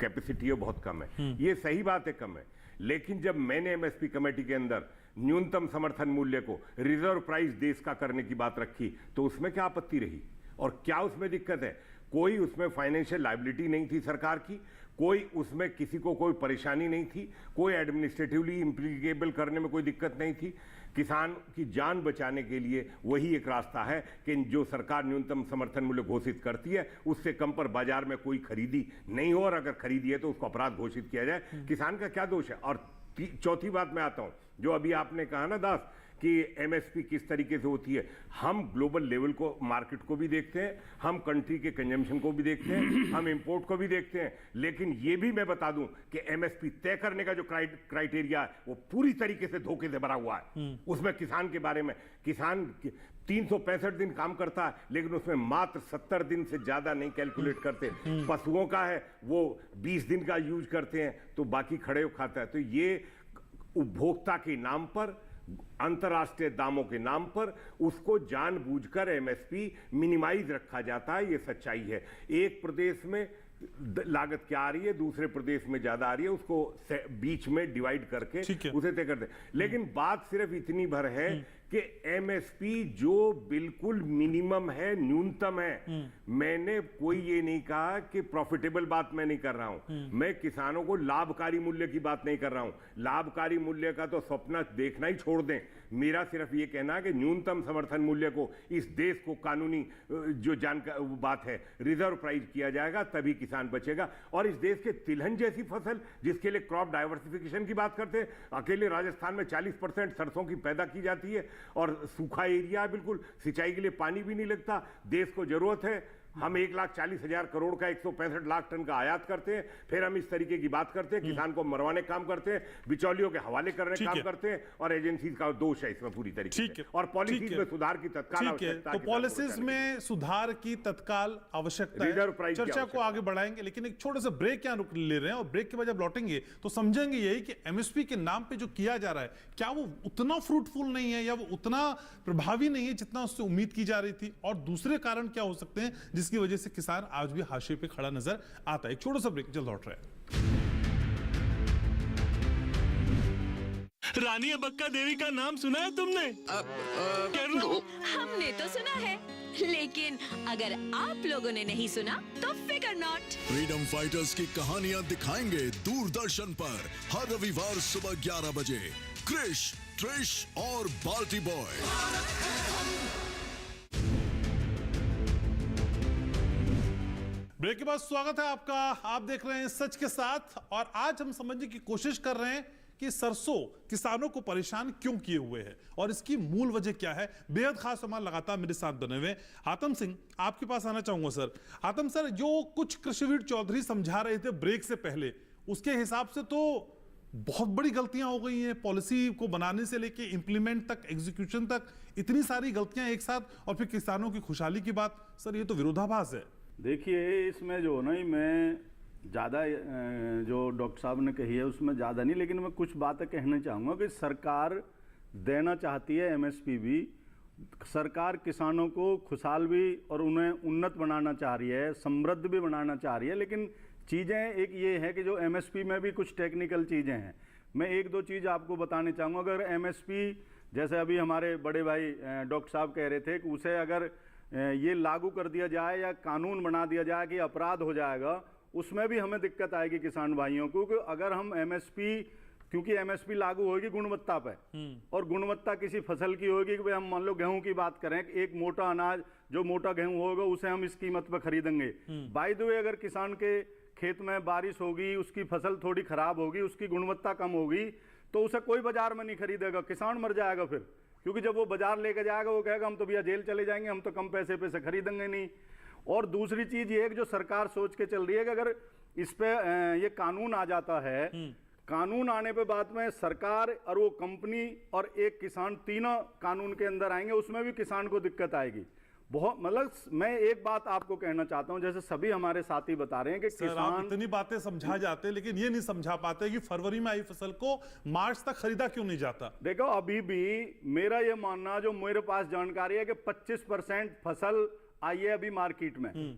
कैपेसिटी है बहुत कम है। ये सही बात है, कम है। लेकिन जब मैंने एमएसपी कमेटी के अंदर न्यूनतम समर्थन मूल्य को रिजर्व प्राइस देश का करने की बात रखी, तो उसमें क्या आपत्ति रही और क्या उसमें दिक्कत है? कोई उसमें फाइनेंशियल लायबिलिटी नहीं थी सरकार की, कोई उसमें किसी को कोई परेशानी नहीं थी, कोई एडमिनिस्ट्रेटिवली इम्प्लीकेबल करने में कोई दिक्कत नहीं थी। किसान की जान बचाने के लिए वही एक रास्ता है कि जो सरकार न्यूनतम समर्थन मूल्य घोषित करती है उससे कम पर बाजार में कोई खरीदी नहीं हो, और अगर खरीदी है तो उसको अपराध घोषित किया जाए। किसान का क्या दोष है? और चौथी बात मैं आता हूं, जो अभी आपने कहा ना दास कि एमएसपी किस तरीके से होती है। हम ग्लोबल लेवल को, मार्केट को भी देखते हैं, हम कंट्री के कंजम्पशन को भी देखते हैं, हम इंपोर्ट को भी देखते हैं। लेकिन ये भी मैं बता दूं कि एमएसपी तय करने का जो क्राइटेरिया है वो पूरी तरीके से धोखे से भरा हुआ है। उसमें किसान के बारे में, किसान 365 दिन काम करता है, लेकिन उसमें मात्र 70 दिन से ज्यादा नहीं कैलकुलेट करते। पशुओं का है वो 20 दिन का यूज करते हैं, तो बाकी खड़े हो खाता है। तो ये उपभोक्ता के नाम पर, अंतर्राष्ट्रीय दामों के नाम पर उसको जानबूझकर एमएसपी मिनिमाइज रखा जाता है। ये सच्चाई है। एक प्रदेश में लागत क्या आ रही है, दूसरे प्रदेश में ज्यादा आ रही है, उसको बीच में डिवाइड करके उसे तय करते। लेकिन बात सिर्फ इतनी भर है कि एमएसपी जो बिल्कुल मिनिमम है, न्यूनतम है। मैंने कोई ये नहीं कहा कि प्रॉफिटेबल बात मैं नहीं कर रहा हूं, मैं किसानों को लाभकारी मूल्य की बात नहीं कर रहा हूं। लाभकारी मूल्य का तो सपना देखना ही छोड़ दें। मेरा सिर्फ ये कहना है कि न्यूनतम समर्थन मूल्य को, इस देश को कानूनी जो जानकार बात है, रिजर्व प्राइस किया जाएगा, तभी किसान बचेगा। और इस देश के तिलहन जैसी फसल जिसके लिए क्रॉप डाइवर्सिफिकेशन की बात करते हैं, अकेले राजस्थान में 40% सरसों की पैदा की जाती है, और सूखा एरिया है बिल्कुल, सिंचाई के लिए पानी भी नहीं लगता। देश को जरूरत है, हम 1,40,000 करोड़ का 165 लाख टन का आयात करते हैं, फिर हम इस तरीके की बात करते हैं, किसान को मरवाने काम करते हैं, बिचौलियों के हवाले करने काम करते हैं, और एजेंसी का दोष है इसमें पूरी तरीके से। और पॉलिसीज में सुधार की तत्काल आवश्यकता है। तो पॉलिसीज में सुधार की तत्काल आवश्यकता है। चर्चा को आगे बढ़ाएंगे, लेकिन एक छोटा सा ब्रेक यहाँ रुक ले रहे हैं, और ब्रेक के बाद जब लौटेंगे तो समझेंगे यही कि एमएसपी के नाम पे जो किया जा रहा है, क्या वो उतना फ्रूटफुल नहीं है या वो उतना प्रभावी नहीं है जितना उससे उम्मीद की जा रही थी, और दूसरे कारण क्या हो सकते हैं जिसकी वजह से किसान आज भी हाशिए पे खड़ा नजर आता है। एक छोटा सा ब्रेक, जल्द लौट रहे हैं। रानी अबक्का देवी का नाम सुना है तुमने? हमने तो सुना है, लेकिन अगर आप लोगों ने नहीं सुना तो फिकर नॉट। फ्रीडम फाइटर्स की कहानियां दिखाएंगे दूरदर्शन पर हर रविवार सुबह 11 बजे। क्रिश, ट्रिश और बाल्टी बॉय। ब्रेक के बाद स्वागत है आपका। आप देख रहे हैं सच के साथ, और आज हम समझने की कोशिश कर रहे हैं कि सरसों किसानों को परेशान क्यों किए हुए है और इसकी मूल वजह क्या है। बेहद खास सामान लगातार मेरे साथ बने हुए। आतम सिंह, आपके पास आना चाहूंगा सर। आतम सर, जो कुछ कृषिवीर चौधरी समझा रहे थे ब्रेक से पहले, उसके हिसाब से तो बहुत बड़ी गलतियां हो गई हैं। पॉलिसी को बनाने से लेके इंप्लीमेंट तक, एग्जीक्यूशन तक, इतनी सारी गलतियां एक साथ, और फिर किसानों की खुशहाली की बात। सर, ये तो विरोधाभास है। देखिए, इसमें जो ना, मैं ज़्यादा जो डॉक्टर साहब ने कही है उसमें ज़्यादा नहीं, लेकिन मैं कुछ बातें कहना चाहूँगा कि सरकार देना चाहती है एमएसपी भी, सरकार किसानों को खुशहाल भी और उन्हें उन्नत बनाना चाह रही है, समृद्ध भी बनाना चाह रही है। लेकिन चीज़ें एक ये है कि जो एमएसपी में भी कुछ टेक्निकल चीज़ें हैं। मैं एक दो चीज़ आपको बताने चाहूँगा। अगर एमएसपी, जैसे अभी हमारे बड़े भाई डॉक्टर साहब कह रहे थे कि उसे अगर ये लागू कर दिया जाए या कानून बना दिया जाए कि अपराध हो जाएगा, उसमें भी हमें दिक्कत आएगी किसान भाइयों को। कि अगर हम एमएसपी, क्योंकि एमएसपी लागू होगी गुणवत्ता पे, और गुणवत्ता किसी फसल की होगी कि भाई हम मान लो गेहूं की बात करें कि एक मोटा अनाज, जो मोटा गेहूं होगा उसे हम इस कीमत पे खरीदेंगे। बाय द वे, अगर किसान के खेत में बारिश होगी, उसकी फसल थोड़ी खराब होगी, उसकी गुणवत्ता कम होगी, तो उसे कोई बाजार में नहीं खरीदेगा, किसान मर जाएगा फिर। क्योंकि जब वो बाजार लेके जाएगा वो कहेगा हम तो भैया जेल चले जाएंगे, हम तो कम पैसे पे से खरीदेंगे नहीं। और दूसरी चीज ये है कि जो सरकार सोच के चल रही है कि अगर इस पे ये कानून आ जाता है, कानून आने पे बाद में सरकार और वो कंपनी और एक किसान तीनों कानून के अंदर आएंगे, उसमें भी किसान को दिक्कत आएगी बहुत। मतलब मैं एक बात आपको कहना चाहता हूं, जैसे सभी हमारे साथी बता रहे हैं कि सर, आप इतनी बातें समझा जाते, लेकिन ये नहीं समझा पाते कि फरवरी में आई फसल को मार्च तक खरीदा क्यों नहीं जाता। देखो, अभी भी मेरा ये मानना, जो मेरे पास जानकारी है कि 25% फसल आई है अभी मार्केट में,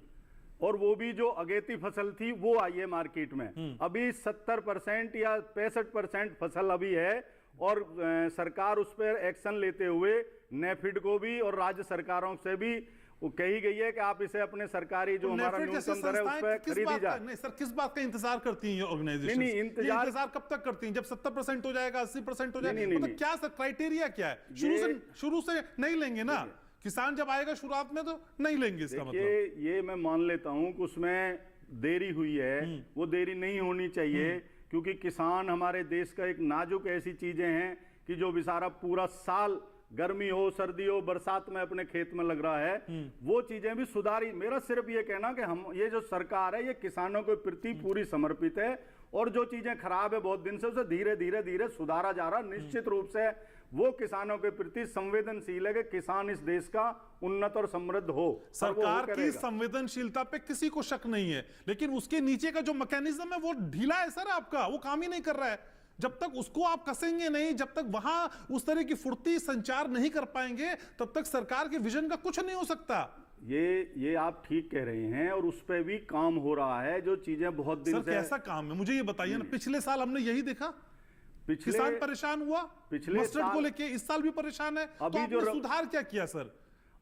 और वो भी जो अगेती फसल थी वो आई है मार्केट में। अभी 70% या 65% फसल अभी है, और सरकार उस पर एक्शन लेते हुए नेफिड को भी और राज्य सरकारों से भी वो कही गई है कि आप इसे अपने सरकारी जो हमारा न्यूनतम दर है उस पर खरीदी जाए। नहीं सर, किस बात का इंतजार करती हैं ये ऑर्गेनाइजेशन? नहीं, इंतजार कब तक करती हैं? जब 70% हो जाएगा, 80% हो जाएगा, मतलब क्या सर क्राइटेरिया क्या है? शुरू से नहीं लेंगे ना किसान, जब आएगा शुरुआत में तो नहीं लेंगे, इसका मतलब। ये मैं मान लेता हूं कि उसमें देरी हुई है, वो देरी नहीं होनी चाहिए, क्योंकि किसान हमारे देश का एक नाजुक ऐसी चीजें हैं कि जो बेचारा पूरा साल, गर्मी हो, सर्दी हो, बरसात में अपने खेत में लग रहा है, वो चीजें भी सुधारी। मेरा सिर्फ ये कहना कि हम, ये जो सरकार है, ये किसानों के प्रति पूरी समर्पित है, और जो चीजें खराब है बहुत दिन से उसे धीरे धीरे धीरे सुधारा जा रहा। निश्चित रूप से वो किसानों के प्रति संवेदनशील है कि किसान इस देश का उन्नत और समृद्ध हो। सरकार की संवेदनशीलता पे किसी को शक नहीं है, लेकिन उसके नीचे का जो मैकेनिज्म है वो ढीला है सर आपका, वो काम ही नहीं कर रहा है। जब तक उसको आप कसेंगे नहीं, जब तक वहां उस तरह की फुर्ती संचार नहीं कर पाएंगे, तब तक सरकार के विजन का कुछ नहीं हो सकता। ये आप ठीक कह रहे हैं, और उस पर भी काम हो रहा है। जो चीजें बहुत दिन से, कैसा काम है मुझे ये बताइए ना। पिछले साल हमने यही देखा, किसान परेशान हुआ पिछले मस्टर्ड को लेके, इस साल भी परेशान है। अभी तो जो सुधार क्या किया सर?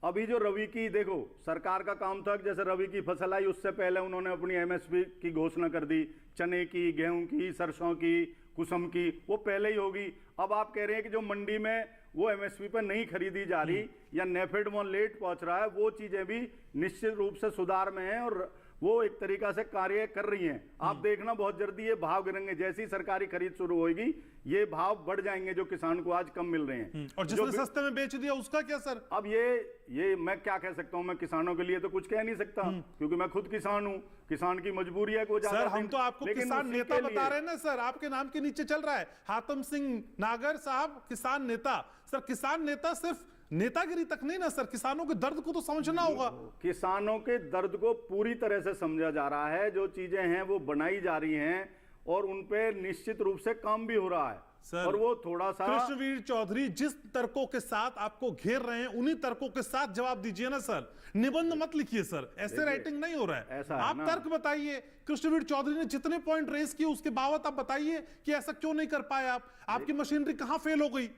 अभी जो रवि की, देखो सरकार का काम था, जैसे रवि की फसल आई उससे पहले उन्होंने अपनी एमएसपी की घोषणा कर दी, चने की, गेहूं की, सरसों की, कुसुम की, वो पहले ही होगी। अब आप कह रहे हैं कि जो मंडी में वो एमएसपी पर नहीं खरीदी जा रही या नेफेड में लेट पहुंच रहा है, वो चीजें भी निश्चित रूप से सुधार में है और वो एक तरीका से कार्य कर रही हैं। आप देखना बहुत जल्दी ये भाव गिरेंगे, जैसी सरकारी खरीद शुरू होगी ये भाव बढ़ जाएंगे जो किसान को आज कम मिल रहे हैं। और जिसने सस्ते में बेच दिया उसका क्या सर? अब ये मैं क्या कह सकता हूं, मैं किसानों के लिए तो कुछ कह नहीं सकता, क्योंकि मैं खुद किसान हूं। किसान की मजबूरी है को सर, हम तो आपको किसान नेता बता रहे हैं ना सर, आपके नाम के नीचे चल रहा है हातम सिंह नागर साहब किसान नेता। सर, किसान नेता सिर्फ नेतागिरी तक नहीं ना सर, किसानों के दर्द को तो समझना होगा। किसानों के दर्द को पूरी तरह से समझा जा रहा है, जो चीजें हैं वो बनाई जा रही हैं और उन पे निश्चित रूप से काम भी हो रहा है। सर, और वो थोड़ा सा कृष्णवीर चौधरी जिस तर्कों के साथ आपको घेर रहे हैं उन्हीं तर्कों के साथ जवाब दीजिए ना सर। निबंध मत लिखिए सर, ऐसे राइटिंग नहीं हो रहा है। ऐसा है आप ना। तर्क बताइए। कृष्णवीर चौधरी ने जितने पॉइंट रेस किए उसके बावजूद आप बताइए कि ऐसा क्यों नहीं कर पाए आप। आपकी मशीनरी कहां फेल हो गई?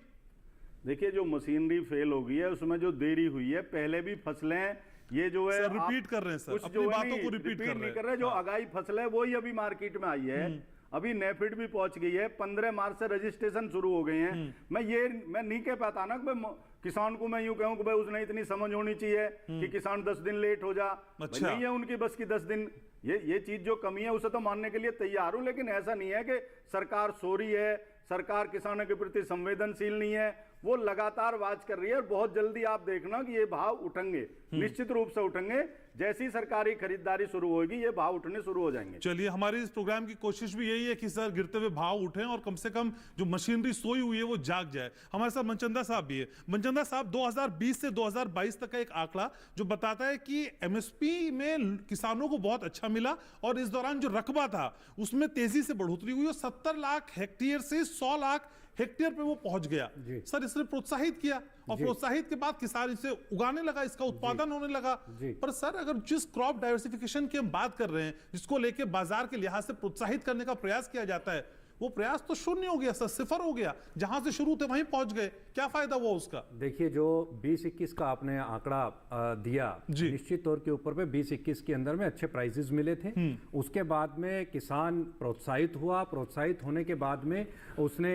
देखिए, जो मशीनरी फेल हो गई है उसमें जो देरी हुई है, पहले भी फसलें ये जो है सर, रिपीट कर रहे हैं सर, कुछ अपनी जो है बातों नहीं, को रिपीट कर नहीं रहे रहे। जो अगाई फसल है वही अभी मार्केट में आई है। अभी नेफिड भी पहुंच गई है, 15 मार्च से रजिस्ट्रेशन शुरू हो गए हैं। मैं नहीं कह पाता ना कि भाई किसान को मैं यूं कहूं कि भाई उसने इतनी समझ होनी चाहिए कि किसान 10 दिन लेट हो जा। अच्छा। नहीं है उनकी बस की 10 दिन। ये चीज जो कमी है उसे तो मानने के लिए तैयार हूं, लेकिन ऐसा नहीं है कि सरकार सो रही है, सरकार किसानों के प्रति संवेदनशील नहीं है। वो लगातार वाच कर रही है और बहुत जल्दी आप देखना कि ये भाव उठेंगे, निश्चित रूप से उठेंगे। जैसी सरकारी खरीदारी शुरू होगी ये भाव उठने शुरू हो जाएंगे। चलिए, हमारी इस प्रोग्राम की कोशिश भी यही है कि सर गिरते हुए भाव उठें और कम से कम जो मशीनरी सोई हुई है वो जाग जाए। हमारे साथ मनचंदा साहब भी है। मनचंदा साहब, 2020 से 2022 तक का एक आंकड़ा जो बताता है कि एमएसपी में किसानों को बहुत अच्छा मिला और इस दौरान जो रकबा था उसमें तेजी से बढ़ोतरी हुई और 70 लाख हेक्टेयर से 100 लाख हेक्टेयर पे वो पहुंच गया। सर, इसने प्रोत्साहित किया और प्रोत्साहित के बाद किसान इसे उगाने लगा, इसका उत्पादन होने लगा। पर सर, अगर जिस क्रॉप डाइवर्सिफिकेशन की हम बात कर रहे हैं, जिसको लेके बाजार के लिहाज से प्रोत्साहित करने का प्रयास किया जाता है, वो प्रयास तो शून्य हो गया सर, सिफर हो गया। जहां से शुरू थे वहीं पहुंच गए। क्या फायदा हुआ उसका? देखिए, जो 2021 का आपने आंकड़ा दिया, निश्चित तौर के ऊपर पे 2021 के अंदर में अच्छे प्राइजेस मिले थे। उसके बाद में किसान प्रोत्साहित हुआ। प्रोत्साहित होने के बाद में उसने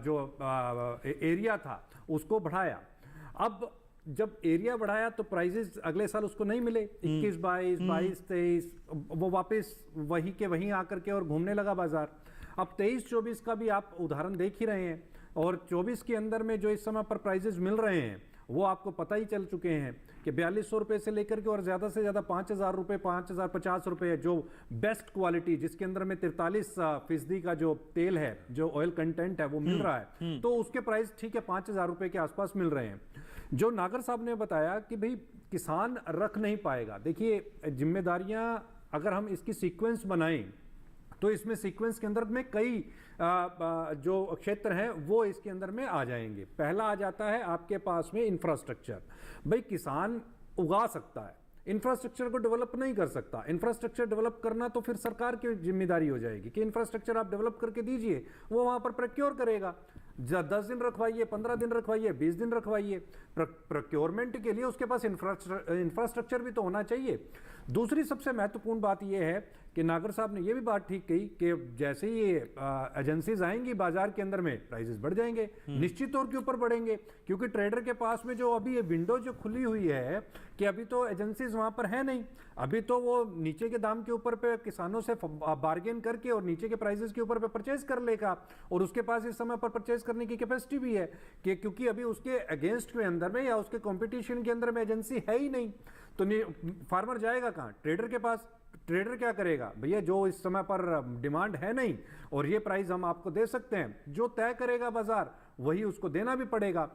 जो एरिया था उसको बढ़ाया। अब जब एरिया बढ़ाया तो प्राइजेस अगले साल उसको नहीं मिले। 21, 22, 23, वो वापस वही के वहीं आकर के और घूमने लगा बाजार। अब 23-24 का भी आप उदाहरण देख ही रहे हैं और 24 के अंदर में जो इस समय पर प्राइजेस मिल रहे हैं वो आपको पता ही चल चुके हैं कि 4200 रुपये से लेकर के और ज़्यादा से ज़्यादा 5000 रुपये, 5050 रुपये जो बेस्ट क्वालिटी, जिसके अंदर में 43% का जो तेल है, जो ऑयल कंटेंट है वो मिल रहा है, तो उसके प्राइस ठीक है 5000 रुपये के आसपास मिल रहे हैं। जो नागर साहब ने बताया कि भाई किसान रख नहीं पाएगा। देखिए, जिम्मेदारियां अगर हम इसकी सीक्वेंस बनाएं तो इसमें सीक्वेंस के अंदर में कई जो क्षेत्र हैं वो इसके अंदर में आ जाएंगे। पहला आ जाता है आपके पास में इंफ्रास्ट्रक्चर। भाई किसान उगा सकता है, इंफ्रास्ट्रक्चर को डेवलप नहीं कर सकता। इंफ्रास्ट्रक्चर डेवलप करना तो फिर सरकार की जिम्मेदारी हो जाएगी कि इंफ्रास्ट्रक्चर आप डेवलप करके दीजिए, वो वहां पर प्रोक्योर करेगा। 10 दिन रखवाइए, 15 दिन रखवाइए, 20 दिन रखवाइए। प्रोक्योरमेंट के लिए उसके पास इंफ्रास्ट्रक्चर भी तो होना चाहिए। दूसरी सबसे महत्वपूर्ण बात यह है कि नागर साहब ने यह भी बात ठीक कही कि जैसे ही एजेंसीज आएंगी बाजार के अंदर में प्राइसेस बढ़ जाएंगे, निश्चित तौर के ऊपर बढ़ेंगे, क्योंकि ट्रेडर के पास में जो अभी ये विंडो जो खुली हुई है कि अभी तो एजेंसीज वहां पर है नहीं, अभी तो वो नीचे के दाम के ऊपर पे किसानों से बार्गेन करके और नीचे के प्राइसेस के ऊपर पे परचेज कर लेगा और उसके पास इस समय पर परचेज करने की कैपेसिटी भी है कि क्योंकि अभी उसके अगेंस्ट में अंदर में या उसके कंपटीशन के अंदर में एजेंसी है ही नहीं, तो फार्मर जाएगा कहाँ? ट्रेडर के पास। ट्रेडर क्या करेगा? भैया जो इस समय पर डिमांड है नहीं और ये प्राइस हम आपको दे सकते हैं, जो तय करेगा बाजार वही उसको देना भी पड़ेगा।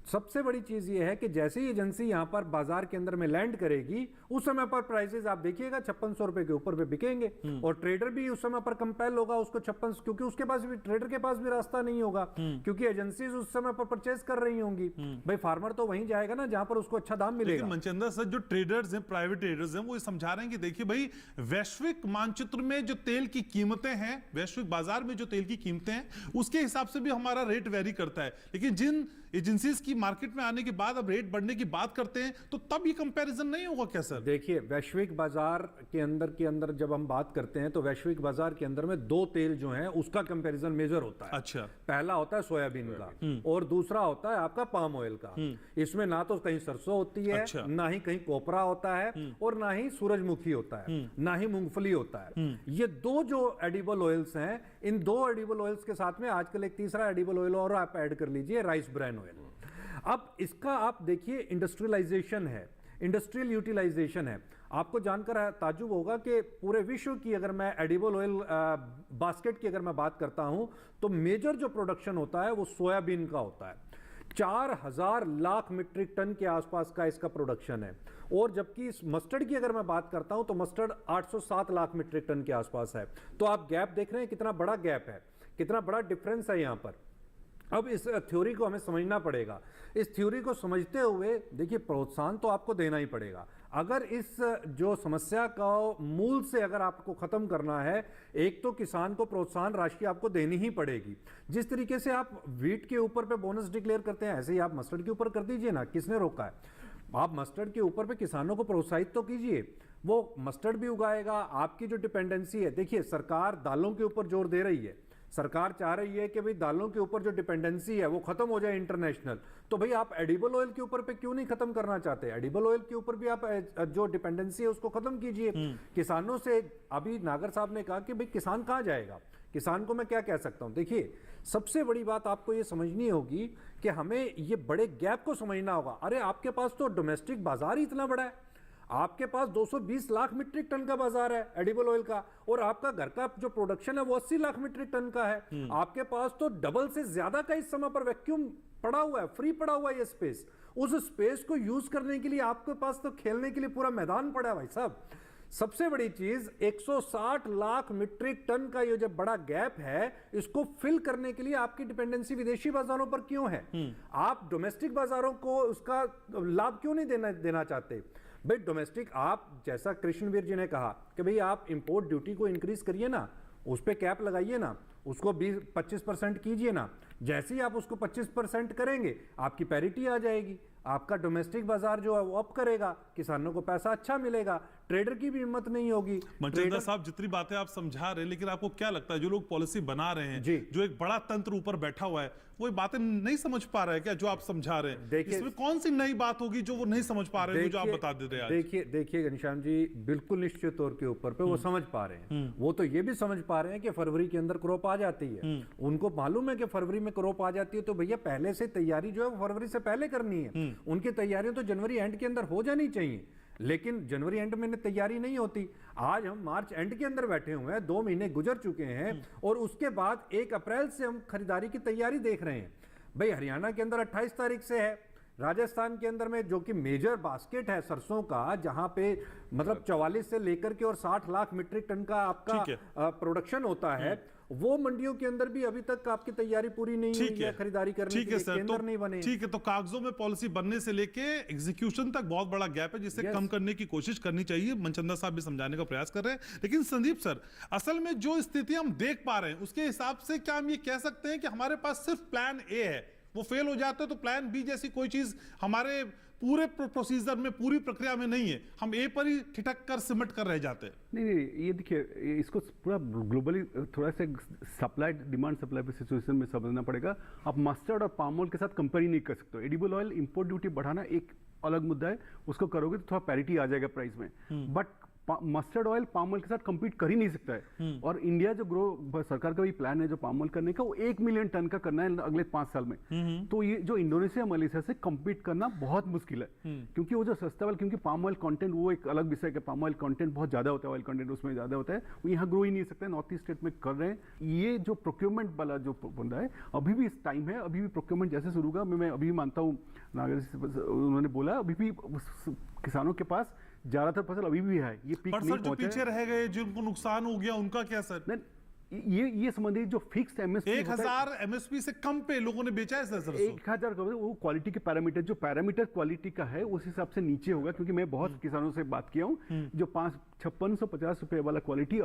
सबसे बड़ी चीज ये है कि जैसे ही एजेंसी यहां पर बाजार के अंदर में लैंड करेगी उस समय पर प्राइसेस आप देखिएगा 5600 रुपए के ऊपर पे बिकेंगे और ट्रेडर भी उस समय पर कंपेल होगा उसको 56, क्योंकि उसके पास भी, ट्रेडर के पास भी रास्ता नहीं होगा क्योंकि एजेंसीज उस समय पर परचेज कर रही होंगी। भाई फार्मर तो वहीं जाएगा ना जहां पर उसको अच्छा दाम मिलेगा। मनचंदा सर, जो ट्रेडर्स हैं, प्राइवेट ट्रेडर्स हैं, वो समझा रहे हैं कि देखिए भाई, वैश्विक मानचित्र में जो तेल की कीमतें हैं, वैश्विक बाजार में जो तेल की कीमतें हैं, उसके हिसाब से भी हमारा रेट वेरी करता है। लेकिन जिन एजेंसीज की मार्केट में आने के बाद अब रेट बढ़ने की बात करते हैं तो तब ये कंपैरिजन नहीं होगा क्या सर? देखिए, वैश्विक बाजार के अंदर जब हम बात करते हैं तो वैश्विक बाजार के अंदर में दो तेल जो हैं उसका कंपैरिजन मेजर होता है। अच्छा। पहला होता है सोयाबीन का और दूसरा होता है आपका पाम ऑयल का। इसमें ना तो कहीं सरसों होती है, अच्छा। ना ही कहीं कोपरा होता है और ना ही सूरजमुखी होता है, ना ही मूंगफली होता है। ये दो जो एडिबल ऑयल्स हैं, इन दो एडिबल ऑयल्स के साथ में आजकल एक तीसरा एडिबल ऑयल और आप ऐड कर लीजिए, राइस ब्रान ऑयल। अब इसका आप देखिए इंडस्ट्रियलाइजेशन है, इंडस्ट्रियल यूटिलाइजेशन है। आपको जानकर ताज्जुब होगा कि पूरे विश्व की अगर मैं एडिबल ऑयल बास्केट की अगर मैं बात करता हूं तो मेजर जो प्रोडक्शन होता है वो सोयाबीन का होता है। 4000 लाख मीट्रिक टन के आसपास का इसका प्रोडक्शन है और जबकि इस मस्टर्ड की अगर मैं बात करता हूं तो मस्टर्ड 807 लाख मीट्रिक टन के आसपास है। तो आप गैप देख रहे हैं, कितना बड़ा गैप है, कितना बड़ा डिफरेंस है यहां पर। अब इस थ्योरी को हमें समझना पड़ेगा। इस थ्योरी को समझते हुए देखिए, प्रोत्साहन तो आपको देना ही पड़ेगा। अगर इस जो समस्या का मूल से अगर आपको खत्म करना है, एक तो किसान को प्रोत्साहन राशि आपको देनी ही पड़ेगी। जिस तरीके से आप वीट के ऊपर पे बोनस डिक्लेयर करते हैं, ऐसे ही आप मस्टर्ड के ऊपर कर दीजिए ना। किसने रोका है? आप मस्टर्ड के ऊपर पे किसानों को प्रोत्साहित तो कीजिए, वो मस्टर्ड भी उगाएगा। आपकी जो डिपेंडेंसी है, देखिए सरकार दालों के ऊपर जोर दे रही है। सरकार चाह रही है कि भाई दालों के ऊपर जो डिपेंडेंसी है वो खत्म हो जाए इंटरनेशनल। तो भाई आप एडिबल ऑयल के ऊपर पे क्यों नहीं खत्म करना चाहते? एडिबल ऑयल के ऊपर भी आप जो डिपेंडेंसी है उसको खत्म कीजिए। किसानों से अभी नागर साहब ने कहा कि भाई किसान कहाँ जाएगा? किसान को मैं क्या कह सकता हूं? देखिए, सबसे बड़ी बात आपको ये समझनी होगी कि हमें ये बड़े गैप को समझना होगा। अरे आपके पास तो डोमेस्टिक बाजार ही इतना बड़ा है, आपके पास 220 लाख मीट्रिक टन का बाजार है एडिबल ऑयल का, और आपका घर का जो प्रोडक्शन है वो 80 लाख मीट्रिक टन का है। आपके पास तो डबल से ज्यादा का इस समय पर वैक्यूम पड़ा हुआ है, फ्री पड़ा हुआ है ये स्पेस। उस स्पेस को यूज करने के लिए आपके पास तो खेलने के लिए पूरा मैदान पड़ा है भाई साहब। सबसे बड़ी चीज 160 लाख मीट्रिक टन का ये जो बड़ा गैप है, इसको फिल करने के लिए आपकी डिपेंडेंसी विदेशी बाजारों पर क्यों है? आप डोमेस्टिक बाजारों को उसका लाभ क्यों नहीं देना चाहते? भाई डोमेस्टिक, आप जैसा कृष्णवीर जी ने कहा कि भाई आप इंपोर्ट ड्यूटी को इंक्रीज करिए ना, उस पर कैप लगाइए ना, उसको 20-25% कीजिए ना। जैसे ही आप उसको 25% करेंगे, आपकी पैरिटी आ जाएगी, आपका डोमेस्टिक बाजार जो है वो अप करेगा, किसानों को पैसा अच्छा मिलेगा, ट्रेडर की भी हिम्मत नहीं होगी। मनचंदा साहब, जितनी बातें आप समझा रहे हैं, लेकिन आपको क्या लगता है जो लोग पॉलिसी बना रहे हैं, जो एक बड़ा तंत्र ऊपर बैठा हुआ है, वो ये बातें नहीं समझ पा रहे हैं क्या जो आप समझा रहे हैं? इसमें कौन सी नई बात होगी जो वो नहीं समझ पा रहे हैं, जो आप बता दे रहे हैं? देखिए घनश्याम जी, बिल्कुल निश्चित तौर के ऊपर पे वो समझ पा रहे हैं। वो तो ये भी समझ पा रहे हैं कि फरवरी के अंदर क्रॉप आ जाती है। उनको मालूम है कि फरवरी में क्रॉप आ जाती है, तो भैया पहले से तैयारी जो है वो फरवरी से पहले करनी है। उनकी तैयारियां तो जनवरी एंड के अंदर हो जानी चाहिए, लेकिन जनवरी एंड में तैयारी नहीं होती। आज हम मार्च एंड के अंदर बैठे हुए हैं, 2 महीने गुजर चुके हैं, और उसके बाद 1 अप्रैल से हम खरीदारी की तैयारी देख रहे हैं। भाई हरियाणा के अंदर 28 तारीख से है, राजस्थान के अंदर में जो कि मेजर बास्केट है सरसों का, जहां पे मतलब 44 से लेकर के और 60 लाख मीट्रिक टन का आपका प्रोडक्शन होता है, वो मंडियों के अंदर भी अभी तक आपकी तैयारी पूरी नहीं हुई है खरीदारी करने के लिए, केंद्र नहीं बने। ठीक है, तो कागजों में पॉलिसी बनने से लेके एग्जीक्यूशन तक बहुत बड़ा गैप है, जिसे कम करने की कोशिश करनी चाहिए। मनचंदा साहब भी समझाने का प्रयास कर रहे हैं, लेकिन संदीप सर, असल में जो स्थिति हम देख पा रहे हैं उसके हिसाब से क्या हम ये कह सकते हैं कि हमारे पास सिर्फ प्लान ए है, वो फेल हो जाता है तो प्लान बी जैसी कोई चीज हमारे पूरे प्रोसीजर में, पूरी प्रक्रिया में नहीं है, हम ए पर ही ठिठक कर सिमट कर रह जाते हैं? नहीं, ये देखिए, इसको पूरा ग्लोबली थोड़ा सा सप्लाई डिमांड सप्लाई पे सिचुएशन में समझना पड़ेगा। आप मस्टर्ड और पाम ऑयल के साथ कंपेयर नहीं कर सकते। एडिबल ऑयल इंपोर्ट ड्यूटी बढ़ाना एक अलग मुद्दा है, उसको करोगे तो थोड़ा पैरिटी आ जाएगा प्राइस में, but mustard oil palm oil के साथ compete कर ही नहीं सकता है। और इंडिया जो ग्रो, सरकार का भी प्लान है जो पाम ऑयल करने का, वो 1 मिलियन टन का करना है अगले 5 साल में। तो ये जो इंडोनेशिया मलेशिया से compete करना बहुत मुश्किल है, क्योंकि वो जो सस्ता ऑयल, क्योंकि पाम ऑयल कंटेंट वो एक अलग विषय है, पाम ऑयल कंटेंट बहुत ज्यादा होता है, ऑयल कंटेंट उसमें ज्यादा होता है, वो यहाँ ग्रो ही नहीं सकता है। नॉर्थ ईस्ट स्टेट में कर रहे हैं। ये जो प्रोक्योरमेंट वाला जो बंदा है, अभी भी इस टाइम है, अभी भी प्रोक्योरमेंट जैसे शुरू होगा, मैं अभी भी मानता हूँ, नागर उन्होंने बोला, अभी भी किसानों के पास ज्यादातर फसल अभी भी है, ये पीक नहीं पहुंचा है। जो पीछे रह गए, जिनको नुकसान हो गया, उनका क्या सर? ये संबंधित जो फिक्स्ड एमएसपी 1000 एमएसपी से कम पे लोगों ने बेचा है सर। 1000 का वो क्वालिटी के पैरामीटर, जो पैरामीटर क्वालिटी का है उस हिसाब से नीचे होगा, क्योंकि मैं बहुत किसानों से बात किया हूँ, जो 5650 रुपए वाला क्वालिटी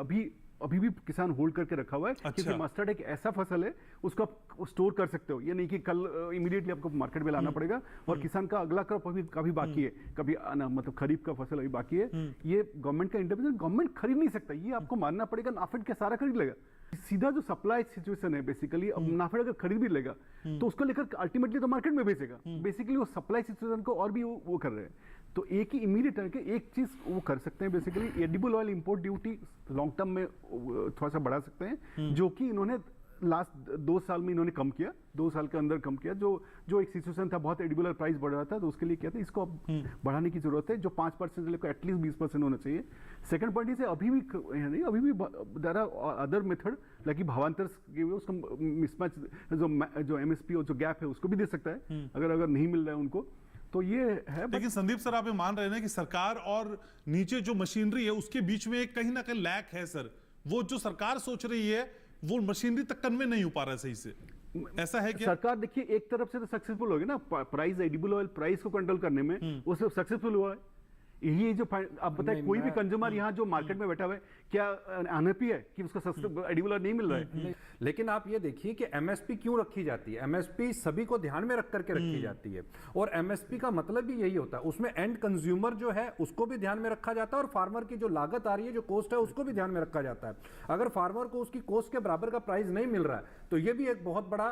अभी भी किसान होल्ड करके रखा हुआ है। अच्छा। क्योंकि मस्टर्ड एक ऐसा फसल है, उसको आप स्टोर कर सकते हो, ये नहीं कि कल इमीडिएटली आपको मार्केट में लाना पड़ेगा। और किसान का अगला क्रॉप अभी बाकी है, कभी मतलब खरीफ का फसल अभी बाकी है। ये गवर्नमेंट का इंटरवेंशन, गवर्नमेंट खरीद नहीं सकता, ये आपको मानना पड़ेगा, नाफेड के सारा खरीद लेगा। सीधा जो सप्लाई सिचुएशन है बेसिकली, अब नाफेड अगर खरीद भी लेगा तो उसको लेकर अल्टीमेटली तो मार्केट में बेचेगा। बेसिकली वो सप्लाई सिचुएशन को और भी वो कर रहे हैं। तो एक ही इमीडिएट है कि एक चीज वो कर सकते हैं, basically edible oil import duty long term में थोड़ा सा बढ़ा सकते हैं, जो कि इन्होंने लास्ट 2 साल में इन्होंने कम किया, 2 साल के अंदर कम किया। जो एक सिचुएशन था, बहुत एडिबल प्राइस बढ़ रहा था, तो उसके लिए क्या था, इसको अब बढ़ाने की जरूरत है। जो 5% से लेकर एटलीस्ट 20% होना चाहिए। सेकंड पॉइंट इसे अभी भी there are other method, like भावांतर उसको मिसमैच, जो एमएसपी और जो गैप है उसको भी दे सकता है, अगर नहीं मिल रहा है उनको। तो ये है। लेकिन संदीप सर, आप ये मान रहे हैं कि सरकार और नीचे जो मशीनरी है उसके बीच में कहीं ना कहीं लैक है सर? वो जो सरकार सोच रही है वो मशीनरी तक कन्वे नहीं हो पा रहा है सही से। ऐसा है क्या? सरकार देखिए एक तरफ से तो सक्सेसफुल होगी ना, प्राइस एडिबल ऑयल प्राइस को कंट्रोल करने में वो सब सक्सेसफुल हुआ है। ये जो आप बताए कोई भी कंज्यूमर यहाँ जो मार्केट में बैठा हुआ है, क्या अनहैप्पी है कि उसको सस्ता एडिबल ऑयल नहीं मिल रहा है? लेकिन आप ये देखिए कि एमएसपी क्यों रखी जाती है। एमएसपी सभी को ध्यान में रख करके रखी जाती है, और एमएसपी का मतलब भी यही होता है, उसमें एंड कंज्यूमर जो है उसको भी ध्यान में रखा जाता है, और फार्मर की जो लागत आ रही है, जो कॉस्ट है, उसको भी ध्यान में रखा जाता है। अगर फार्मर को उसकी कॉस्ट के बराबर का प्राइस नहीं मिल रहा है तो ये भी एक बहुत बड़ा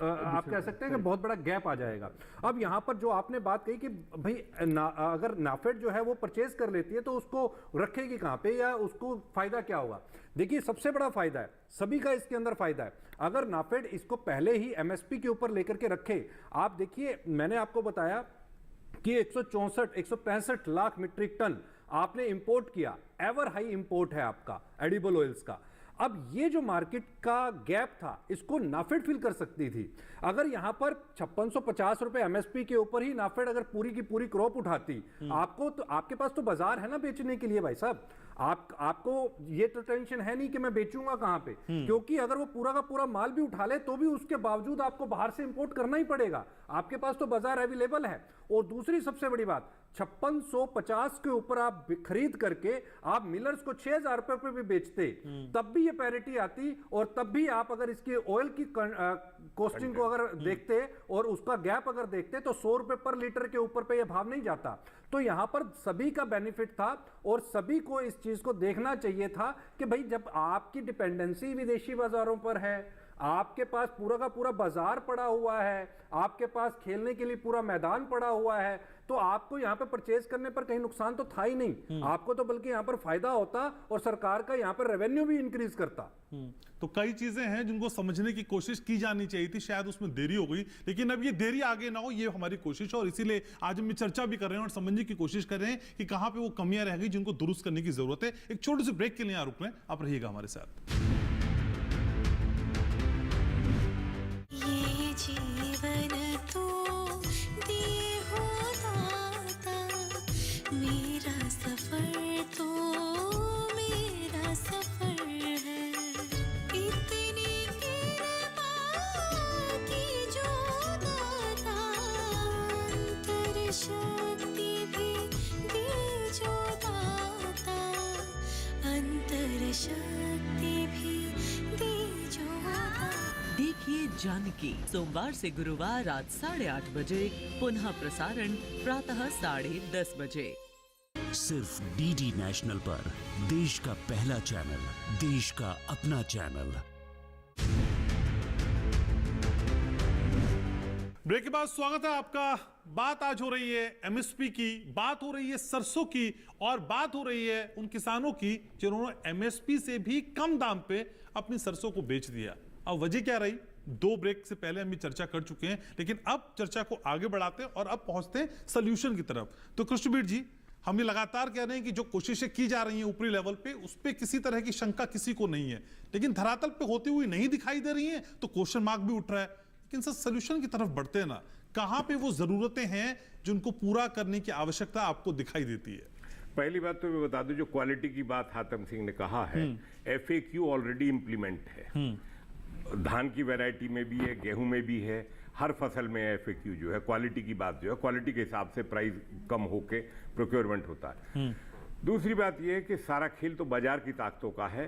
आप कह सकते हैं कि बहुत बड़ा गैप आ जाएगा। अब यहां पर जो आपने बात कही कि भाई अगर नाफेड जो है वो परचेज कर लेती है तो उसको रखेगी कहां पे, या उसको फायदा क्या होगा? देखिए सबसे बड़ा फायदा है, सभी का इसके अंदर फायदा है, अगर नाफेड इसको पहले ही एमएसपी के ऊपर लेकर के रखे। आप देखिए मैंने आपको बताया कि 165 लाख मीट्रिक टन आपने इंपोर्ट किया, एवर हाई इंपोर्ट है आपका एडिबल ऑयल्स का। अब ये जो मार्केट का गैप था इसको नाफेड फिल कर सकती थी। अगर यहां पर 5650 रुपए एमएसपी के ऊपर ही नाफेड अगर पूरी की पूरी क्रॉप उठाती, आपको तो आपके पास तो बाजार है ना बेचने के लिए भाई साहब। आपको ये तो टेंशन है नहीं कि मैं बेचूंगा कहां पे, क्योंकि अगर वो पूरा का पूरा माल भी उठा ले तो भी उसके बावजूद आपको बाहर से इंपोर्ट करना ही पड़ेगा, आपके पास तो बाजार अवेलेबल है। और दूसरी सबसे बड़ी बात, 5650 के ऊपर आप खरीद करके आप मिलर्स को 6000 रुपए पे भी बेचते, तब भी ये पैरिटी आती, और तब भी आप अगर इसके ऑयल की कॉस्टिंग को अगर देखते और उसका गैप अगर देखते तो 100 रुपए पर लीटर के ऊपर पे ये भाव नहीं जाता। तो यहां पर सभी का बेनिफिट था, और सभी को इस चीज को देखना चाहिए था कि भाई जब आपकी डिपेंडेंसी विदेशी बाजारों पर है, आपके पास पूरा का पूरा बाजार पड़ा हुआ है, आपके पास खेलने के लिए पूरा मैदान पड़ा हुआ है, तो आपको यहाँ पे परचेज करने पर कहीं नुकसान तो था ही नहीं, आपको तो बल्कि यहाँ पर फायदा होता और सरकार का यहाँ पर रेवेन्यू भी इंक्रीज करता। तो कई चीजें हैं जिनको समझने की कोशिश की जानी चाहिए थी, शायद उसमें देरी हो गई, लेकिन अब ये देरी आगे ना हो, ये हमारी कोशिश है, और इसीलिए आज हम चर्चा भी कर रहे हैं और समझने की कोशिश कर रहे हैं कि कहां पे वो कमियां रह गई जिनको दुरुस्त करने की जरूरत है। एक छोटे से ब्रेक के लिए रुक रहे हैं, आप रहिएगा हमारे साथ। ये जीवन तो दिए हो दाता, मेरा सफर तो मेरा सफर है, इतनी कृपा की जो दाता, अंतर शक्ति भी दी जो दाता, अंतर शक्ति भी दी जो दाता। देखिए जानकी सोमवार से गुरुवार रात 8:30 बजे, पुनः प्रसारण प्रातः 10:30 बजे। सिर्फ डीडी नेशनल पर, देश का पहला चैनल, देश का अपना चैनल। ब्रेक के बाद स्वागत है आपका। बात आज हो रही है एमएसपी की, बात हो रही है सरसों की, और बात हो रही है उन किसानों की जिन्होंने एमएसपी से भी कम दाम पे अपनी सरसों को बेच दिया। अब वजह क्या रही, 2 ब्रेक से पहले हम ये चर्चा कर चुके हैं, लेकिन अब चर्चा को आगे बढ़ाते हैं और अब पहुंचते हैं सोल्यूशन की तरफ। तो कृष्णबीर जी, हम ये लगातार कह रहे हैं कि जो कोशिशें की जा रही हैं ऊपरी लेवल पे, उस पे किसी तरह की शंका किसी को नहीं है, लेकिन धरातल पे होती हुई नहीं दिखाई दे रही है, तो क्वेश्चन मार्क भी उठ रहा है। लेकिन सर सोल्यूशन की तरफ बढ़ते हैं ना, कहां पे वो जरूरतें हैं जिनको पूरा करने की आवश्यकता आपको दिखाई देती है? पहली बात तो मैं बता दूं, जो क्वालिटी की बात हातम सिंह ने कहा है, FAQ ऑलरेडी इंप्लीमेंट है, धान की वैरायटी में भी है, गेहूं में भी है, हर फसल में FAQ जो है, क्वालिटी की बात जो है, क्वालिटी के हिसाब से प्राइस कम होके प्रोक्योरमेंट होता है। दूसरी बात यह है कि सारा खेल तो बाजार की ताकतों का है।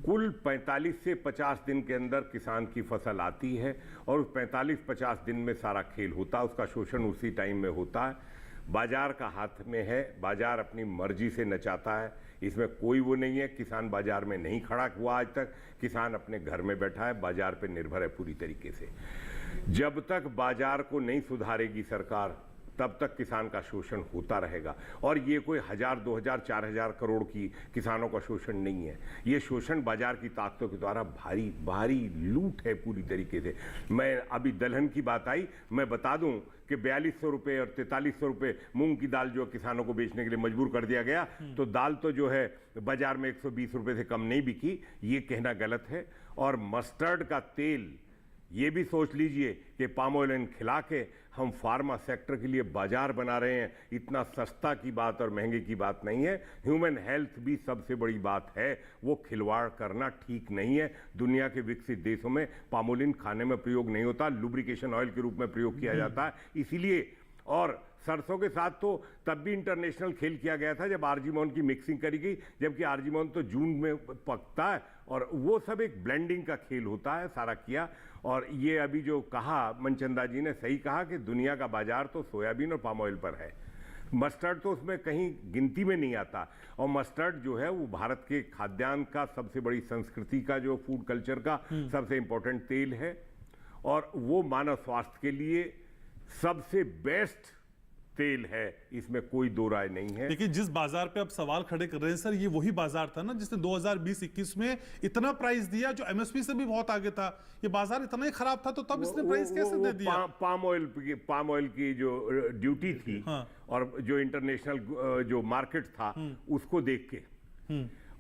कुल 45 से 50 दिन के अंदर किसान की फसल आती है, और उस 45-50 दिन में सारा खेल होता है, उसका शोषण उसी टाइम में होता है। बाजार का हाथ में है, बाजार अपनी मर्जी से नचाता है, इसमें कोई वो नहीं है। किसान बाजार में नहीं खड़ा हुआ आज तक, किसान अपने घर में बैठा है, बाजार पे निर्भर है पूरी तरीके से। जब तक बाजार को नहीं सुधारेगी सरकार, तब तक किसान का शोषण होता रहेगा। और ये कोई 1000, 2000, 4000 करोड़ की किसानों का शोषण नहीं है, ये शोषण बाजार की ताकतों के द्वारा भारी भारी लूट है पूरी तरीके से। मैं अभी दलहन की बात आई, मैं बता दूं कि 4200 रुपये और 4300 रुपये मूंग की दाल जो किसानों को बेचने के लिए मजबूर कर दिया गया, तो दाल तो जो है बाजार में 120 रुपये से कम नहीं बिकी, ये कहना गलत है। और मस्टर्ड का तेल ये भी सोच लीजिए कि पाम ऑयल खिला के हम फार्मा सेक्टर के लिए बाजार बना रहे हैं। इतना सस्ता की बात और महंगे की बात नहीं है। ह्यूमन हेल्थ भी सबसे बड़ी बात है, वो खिलवाड़ करना ठीक नहीं है। दुनिया के विकसित देशों में पामोलिन खाने में प्रयोग नहीं होता, लुब्रिकेशन ऑयल के रूप में प्रयोग किया जाता है। इसीलिए, और सरसों के साथ तो तब भी इंटरनेशनल खेल किया गया था जब आर्जिमोन की मिक्सिंग करी गई, जबकि आर्जिमोन तो जून में पकता है और वो सब एक ब्लेंडिंग का खेल होता है, सारा किया। और ये अभी जो कहा मनचंदा जी ने, सही कहा कि दुनिया का बाजार तो सोयाबीन और पाम ऑयल पर है। मस्टर्ड तो उसमें कहीं गिनती में नहीं आता। और मस्टर्ड जो है वो भारत के खाद्यान्न का सबसे बड़ी संस्कृति का, जो फूड कल्चर का सबसे इंपॉर्टेंट तेल है और वो मानव स्वास्थ्य के लिए सबसे बेस्ट तेल है, इसमें कोई दो राय नहीं है। लेकिन जिस बाजार पे आप सवाल खड़े कर रहे हैं सर, ये वही बाजार था ना जिसने 2020-21 में इतना प्राइस दिया जो एमएसपी से भी बहुत आगे था। ये बाजार इतना ही खराब था तो तब इसने प्राइस कैसे दे दिया? पाम ऑयल की जो ड्यूटी थी, हाँ। और जो इंटरनेशनल जो मार्केट था उसको देख के,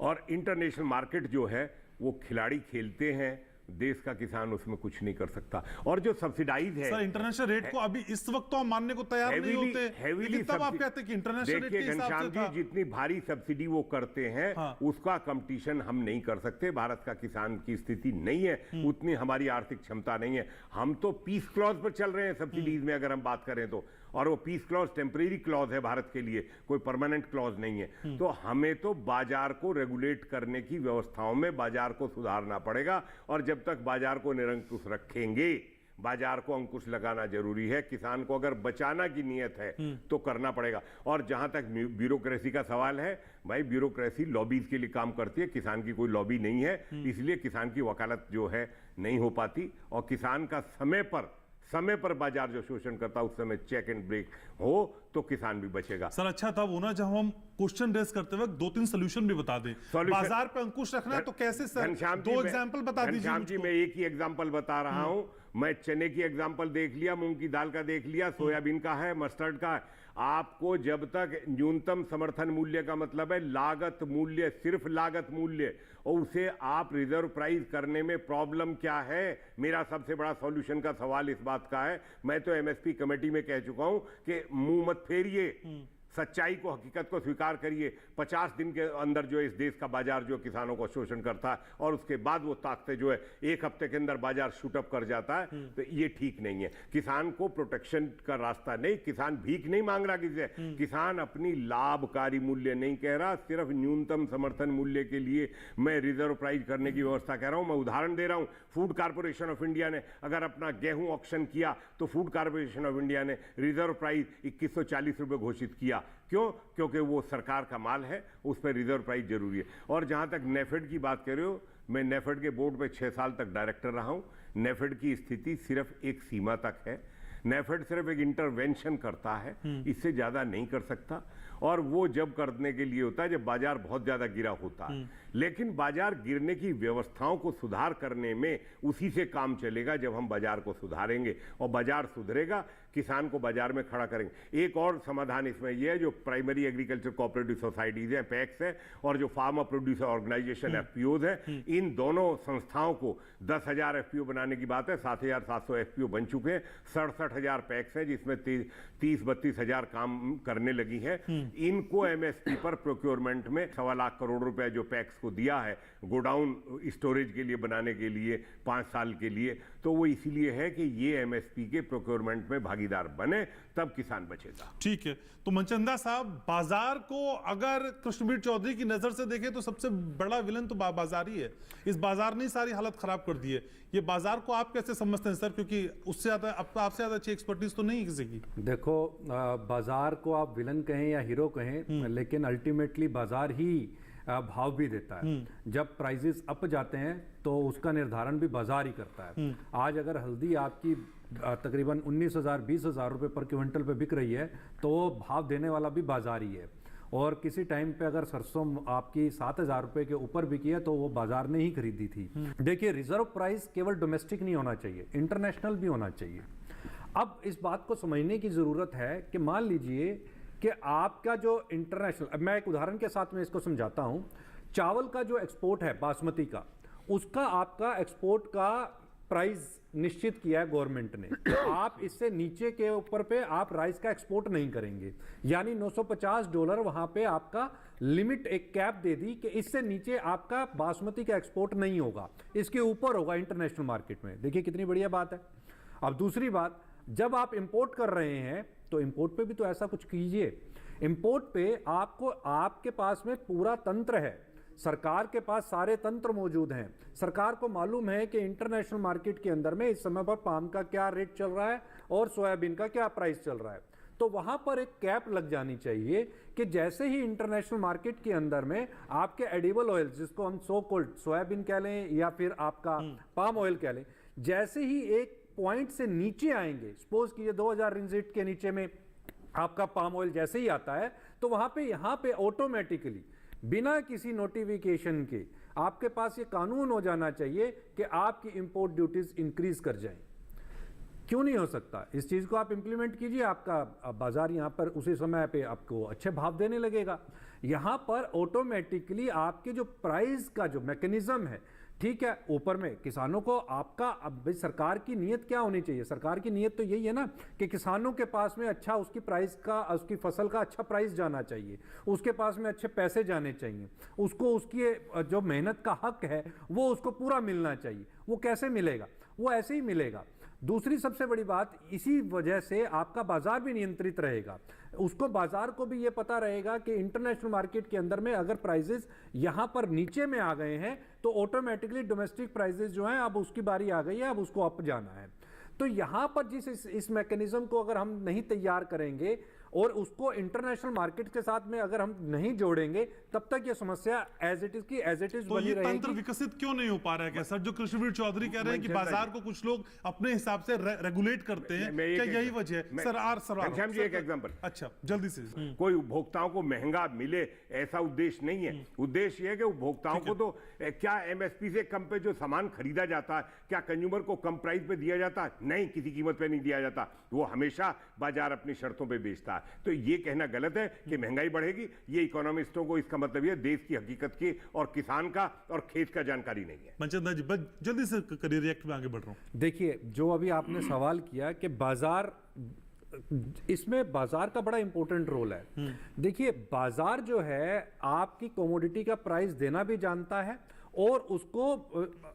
और इंटरनेशनल मार्केट जो है वो खिलाड़ी खेलते हैं, देश का किसान उसमें कुछ नहीं कर सकता। और जो सब्सिडाइज है सर, इंटरनेशनल रेट को अभी इस वक्त तो हम मानने को तैयार नहीं होते, लेकिन तब आप कहते हैं कि इंटरनेशनल रेट के हिसाब से था। जितनी भारी सब्सिडी वो करते हैं, हाँ। उसका कंपटीशन हम नहीं कर सकते। भारत का किसान की स्थिति नहीं है, उतनी हमारी आर्थिक क्षमता नहीं है। हम तो पीस क्लॉज पर चल रहे हैं सब्सिडीज में, अगर हम बात करें तो। और वो पीस क्लॉज टेम्परेरी क्लॉज है भारत के लिए, कोई परमानेंट क्लॉज नहीं है। तो हमें तो बाजार को रेगुलेट करने की व्यवस्थाओं में बाजार को सुधारना पड़ेगा। और जब तक बाजार को निरंकुश रखेंगे, बाजार को अंकुश लगाना जरूरी है। किसान को अगर बचाना की नियत है तो करना पड़ेगा। और जहां तक ब्यूरोक्रेसी का सवाल है, भाई ब्यूरोक्रेसी लॉबीज के लिए काम करती है, किसान की कोई लॉबी नहीं है, इसलिए किसान की वकालत जो है नहीं हो पाती। और किसान का समय पर बाजार जो शोषण करता है उस समय चेक एंड ब्रेक हो तो किसान भी बचेगा। सर अच्छा था वो ना, जब हम क्वेश्चन रेस करते वक्त 2-3 सोल्यूशन भी बता दें। बाजार पे अंकुश रखना है तो कैसे सर? 2 एग्जांपल बता दीजिए मुझको। मैं एक ही एग्जांपल बता रहा हूं। मैं चने की एग्जांपल देख लिया, मूंग की दाल का देख लिया, सोयाबीन का है, मस्टर्ड का है। आपको जब तक न्यूनतम समर्थन मूल्य का मतलब है लागत मूल्य, सिर्फ लागत मूल्य, और उसे आप रिजर्व प्राइस करने में प्रॉब्लम क्या है? मेरा सबसे बड़ा सॉल्यूशन का सवाल इस बात का है, मैं तो एमएसपी कमेटी में कह चुका हूं कि मुंह मत फेरिए, सच्चाई को, हकीकत को स्वीकार करिए। 50 दिन के अंदर जो इस देश का बाजार जो किसानों को शोषण करता है और उसके बाद वो ताकते जो है 1 हफ्ते के अंदर बाजार शूटअप कर जाता है, तो ये ठीक नहीं है। किसान को प्रोटेक्शन का रास्ता नहीं, किसान भीख नहीं मांग रहा किसी से, किसान अपनी लाभकारी मूल्य नहीं कह रहा, सिर्फ न्यूनतम समर्थन मूल्य के लिए मैं रिजर्व प्राइस करने की व्यवस्था कह रहा हूं। मैं उदाहरण दे रहा हूं, फूड कॉर्पोरेशन ऑफ इंडिया ने अगर अपना गेहूं ऑक्शन किया तो फूड कॉर्पोरेशन ऑफ इंडिया ने रिजर्व प्राइस 2140 रुपए घोषित किया। क्यों? क्योंकि वो सरकार का माल है, उस पर रिजर्व प्राइस जरूरी है। और जहां तक नेफेड की बात कर रहे हो, मैं नेफेड के बोर्ड पे 6 साल तक डायरेक्टर रहा हूं। नेफेड की स्थिति सिर्फ एक सीमा तक है। नेफेड सिर्फ एक इंटरवेंशन करता है, इससे ज्यादा नहीं कर सकता। और वो जब करने के लिए होता है जब बाजार बहुत ज्यादा गिरा होता है। लेकिन बाजार गिरने की व्यवस्थाओं को सुधार करने में उसी से काम चलेगा जब हम बाजार को सुधारेंगे, और बाजार सुधरेगा, किसान को बाजार में खड़ा करेंगे। एक और समाधान इसमें यह है, जो प्राइमरी एग्रीकल्चर कोऑपरेटिव सोसाइटीज हैं, पैक्स है, और जो फार्मर प्रोड्यूसर ऑर्गेनाइजेशन एफपीओज है, इन दोनों संस्थाओं को 10,000 एफपीओ बनाने की बात है। 7,700 एफपीओ बन चुके हैं। 67,000 पैक्स है जिसमें 30-32 हजार काम करने लगी है। इनको एमएसपी पर प्रोक्योरमेंट में 1.25 लाख करोड़ रुपए जो पैक्स को दिया है गोडाउन स्टोरेज के लिए बनाने के लिए 5 साल के लिए, तो वो इसीलिए है कि ये एमएसपी के प्रोक्योरमेंट में भागीदार बने, तब किसान बचेगा। ठीक है, तो मनचंदा साहब, बाजार को अगर कृष्णवीर चौधरी की नजर से देखें तो सबसे बड़ा विलन तो बाजार ही है। इस बाजार ने सारी हालत खराब कर दी है। ये बाजार को आप कैसे समझते हैं सर? क्योंकि उससे ज्यादा आपसे ज्यादा अच्छी एक्सपर्टीज तो नहीं किसी की। देखो, बाजार को आप विलन कहें या हीरो कहें, लेकिन अल्टीमेटली बाजार ही भाव भी देता है। जब प्राइसेस अप जाते हैं तो उसका निर्धारण भी बाजार ही करता है। आज अगर हल्दी आपकी तकरीबन 19,000 20,000 रुपए पर क्विंटल पे बिक रही है तो भाव देने वाला भी बाजार ही है। और किसी टाइम पे अगर सरसों आपकी 7,000 रुपए के ऊपर बिकी है तो वो बाजार ने ही खरीदी थी। देखिए, रिजर्व प्राइस केवल डोमेस्टिक नहीं होना चाहिए, इंटरनेशनल भी होना चाहिए। अब इस बात को समझने की जरूरत है कि मान लीजिए कि आपका जो इंटरनेशनल, अब मैं एक उदाहरण के साथ में इसको समझाता हूं। चावल का जो एक्सपोर्ट है बासमती का, उसका आपका एक्सपोर्ट का प्राइस निश्चित किया है गवर्नमेंट ने, आप इससे नीचे के ऊपर पे आप राइस का एक्सपोर्ट नहीं करेंगे, यानी $950 वहां पे आपका लिमिट, एक कैप दे दी कि इससे नीचे आपका बासमती का एक्सपोर्ट नहीं होगा, इसके ऊपर होगा इंटरनेशनल मार्केट में। देखिए कितनी बढ़िया बात है। अब दूसरी बात, जब आप इंपोर्ट कर रहे हैं तो इंपोर्ट पे भी तो ऐसा कुछ कीजिए। इंपोर्ट पे आपको, आपके पास में पूरा तंत्र है, सरकार के पास सारे तंत्र मौजूद हैं। सरकार को मालूम है कि इंटरनेशनल मार्केट के अंदर में इस समय पर पाम का क्या रेट चल रहा है और सोयाबीन का क्या प्राइस चल रहा है, तो वहां पर एक कैप लग जानी चाहिए कि जैसे ही इंटरनेशनल मार्केट के अंदर में आपके एडिबल ऑयल, जिसको हम सो कॉल्ड सोयाबीन कह लें या फिर आपका पाम ऑयल कह लें, जैसे ही एक पॉइंट से नीचे आएंगे, सपोज कीजिए 2000 रिंजिट के नीचे में आपका पाम ऑयल जैसे ही आता है, तो वहां पे यहां पे ऑटोमेटिकली बिना किसी नोटिफिकेशन के आपके पास ये कानून हो जाना चाहिए कि आपकी इंपोर्ट ड्यूटीज इंक्रीज कर जाएं। क्यों नहीं हो सकता? इस चीज को आप इंप्लीमेंट कीजिए, आपका बाजार यहां पर उसी समय पे आपको अच्छे भाव देने लगेगा। यहां पर ऑटोमेटिकली आपके जो प्राइस का जो मैकेनिज्म है, ठीक है, ऊपर में किसानों को आपका, अब भाई सरकार की नीयत क्या होनी चाहिए? सरकार की नीयत तो यही है ना कि किसानों के पास में अच्छा, उसकी प्राइस का, उसकी फसल का अच्छा प्राइस जाना चाहिए, उसके पास में अच्छे पैसे जाने चाहिए, उसको उसकी जो मेहनत का हक है वो उसको पूरा मिलना चाहिए। वो कैसे मिलेगा? वो ऐसे ही मिलेगा। दूसरी सबसे बड़ी बात, इसी वजह से आपका बाजार भी नियंत्रित रहेगा। उसको, बाजार को भी ये पता रहेगा कि इंटरनेशनल मार्केट के अंदर में अगर प्राइसेस यहां पर नीचे में आ गए हैं तो ऑटोमेटिकली डोमेस्टिक प्राइसेस जो हैं, अब उसकी बारी आ गई है, अब उसको अप जाना है। तो यहां पर जिस इस मैकेनिज्म को अगर हम नहीं तैयार करेंगे और उसको इंटरनेशनल मार्केट के साथ में अगर हम नहीं जोड़ेंगे, तब तक ये समस्या एज इट इज की एज इट इज तो बनी ये रहेगी। तंत्र विकसित क्यों नहीं हो पा रहा है? क्या सर, जो कृष्णवीर चौधरी कह रहे हैं कि बाजार को कुछ लोग अपने हिसाब से रेगुलेट करते हैं, क्या यही वजह है? सर जी एक एग्जांपल, अच्छा जल्दी से। कोई उपभोक्ताओं को महंगा मिले ऐसा उद्देश्य नहीं है। उद्देश्य यह है कि उपभोक्ताओं को तो क्या एमएसपी से कम पे जो सामान खरीदा जाता है, क्या कंज्यूमर को कम प्राइस पे दिया जाता है? नहीं, किसी कीमत पे नहीं दिया जाता। वो हमेशा बाजार अपनी शर्तों पे बेचता है। तो ये कहना गलत है कि महंगाई बढ़ेगी। ये इकोनॉमिस्टों को इसका मतलब ये देश की हकीकत की और किसान का और खेत का जानकारी नहीं है। मनचंदा जी बस जल्दी से करिए, रिएक्ट में आगे बढ़ रहा हूं। देखिए, जो अभी आपने सवाल किया कि बाजार, इसमें बाजार का बड़ा इंपॉर्टेंट रोल है। देखिए, बाजार जो है आपकी कमोडिटी का प्राइस देना भी जानता है और उसको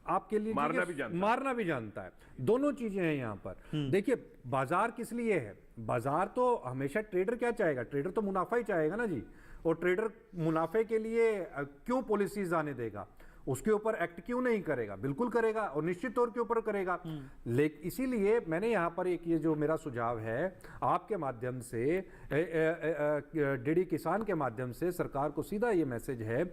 आपके लिए मारना भी जानता है। दोनों चीजें हैं यहां पर। देखिए, बाजार किस लिए है? बाजार तो हमेशा, ट्रेडर क्या चाहेगा? ट्रेडर तो मुनाफा ही चाहेगा ना जी। और ट्रेडर मुनाफे के लिए क्यों पॉलिसीज आने देगा? उसके ऊपर एक्ट क्यों नहीं करेगा? बिल्कुल करेगा और निश्चित तौर के ऊपर करेगा। लेकिन इसीलिए मैंने यहाँ पर एक, ये जो मेरा सुझाव है आपके माध्यम से, डीडी किसान के माध्यम से सरकार को सीधा ये मैसेज है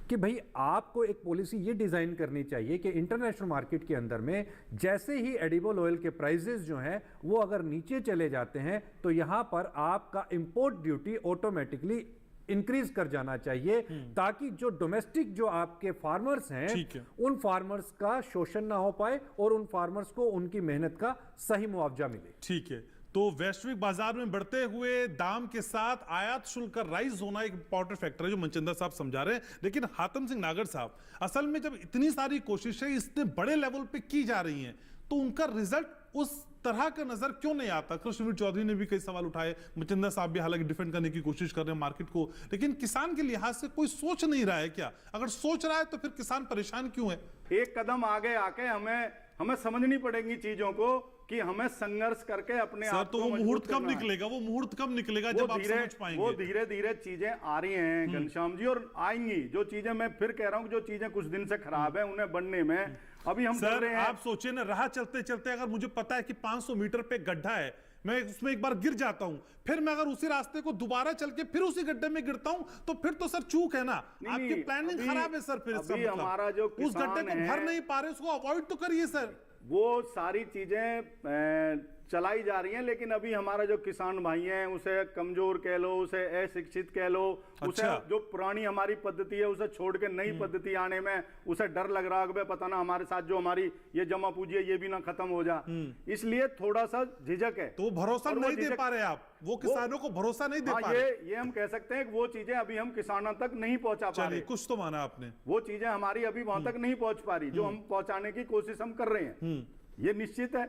कि भाई आपको एक पॉलिसी ये डिजाइन करनी चाहिए कि इंटरनेशनल मार्केट के अंदर में जैसे ही एडिबल ऑयल के प्राइसेस जो हैं वो अगर नीचे चले जाते हैं तो यहाँ पर आपका इंपोर्ट ड्यूटी ऑटोमेटिकली इंक्रीज कर जाना चाहिए, ताकि जो डोमेस्टिक जो आपके फार्मर्स हैं उन फार्मर्स का शोषण ना हो पाए और उन फार्मर्स को उनकी मेहनत का सही मुआवजा मिले। ठीक है, तो वैश्विक बाजार में बढ़ते हुए दाम के साथ आयात शुल्क का राइज होना एक इंपॉर्टेंट फैक्टर है जो मनचंदा साहब समझा रहे हैं। लेकिन हातम सिंह नागर साहब, असल में जब इतनी सारी कोशिशें इतने बड़े लेवल पे की जा रही हैं तो उनका रिजल्ट उस तरह का नजर क्यों नहीं आता? कृष्णवीर चौधरी ने भी कई सवाल उठाए, मनचंदा साहब भी हालांकि डिफेंड करने की कोशिश कर रहे हैं मार्केट को, लेकिन किसान के लिहाज से कोई सोच नहीं रहा है क्या? अगर सोच रहा है तो फिर किसान परेशान क्यों है? एक कदम आगे आके हमें समझनी पड़ेगी चीजों को कि हमें संघर्ष करके अपने आप को, तो वो मुहूर्त कब निकलेगा? वो मुहूर्त कब निकलेगा जब आप समझ पाएंगे? वो धीरे धीरे चीजें आ रही हैं घनश्याम जी, और आएंगी। जो चीजें, मैं फिर कह रहा हूं, जो चीजें कुछ दिन से खराब है उन्हें बढ़ने में अभी हम कर रहे हैं। आप सोचिए ना, राह चलते चलते अगर मुझे पता है कि 500 मीटर पे गड्ढा है, मैं उसमें एक बार गिर जाता हूं, फिर मैं अगर उसी रास्ते को दोबारा चल के फिर उसी गड्ढे में गिरता हूं, तो फिर तो सर चूक है ना। आपकी प्लानिंग खराब है सर। फिर हमारा जो उस गड्ढे को भर नहीं पा रहे, उसको अवॉइड तो करिए सर। वो सारी चीजें चलाई जा रही हैं, लेकिन अभी हमारा जो किसान भाई हैं, उसे कमजोर कह लो, उसे अशिक्षित कह लो, उसे जो पुरानी हमारी पद्धति है उसे छोड़ के नई पद्धति आने में उसे डर लग रहा है, पता ना हमारे साथ जो हमारी ये जमा पूंजी है ये भी ना खत्म हो जा, इसलिए थोड़ा सा झिझक है। तो भरोसा नहीं दे पा रहे आप, वो किसानों को भरोसा नहीं दे पा रहे। ये हम कह सकते हैं कि वो चीजें अभी हम किसानों तक नहीं पहुंचा पा रहे। कुछ तो माना आपने। वो चीजें हमारी अभी वहां तक नहीं पहुंच पा रही जो हम पहुंचाने की कोशिश हम कर रहे हैं। ये निश्चित है।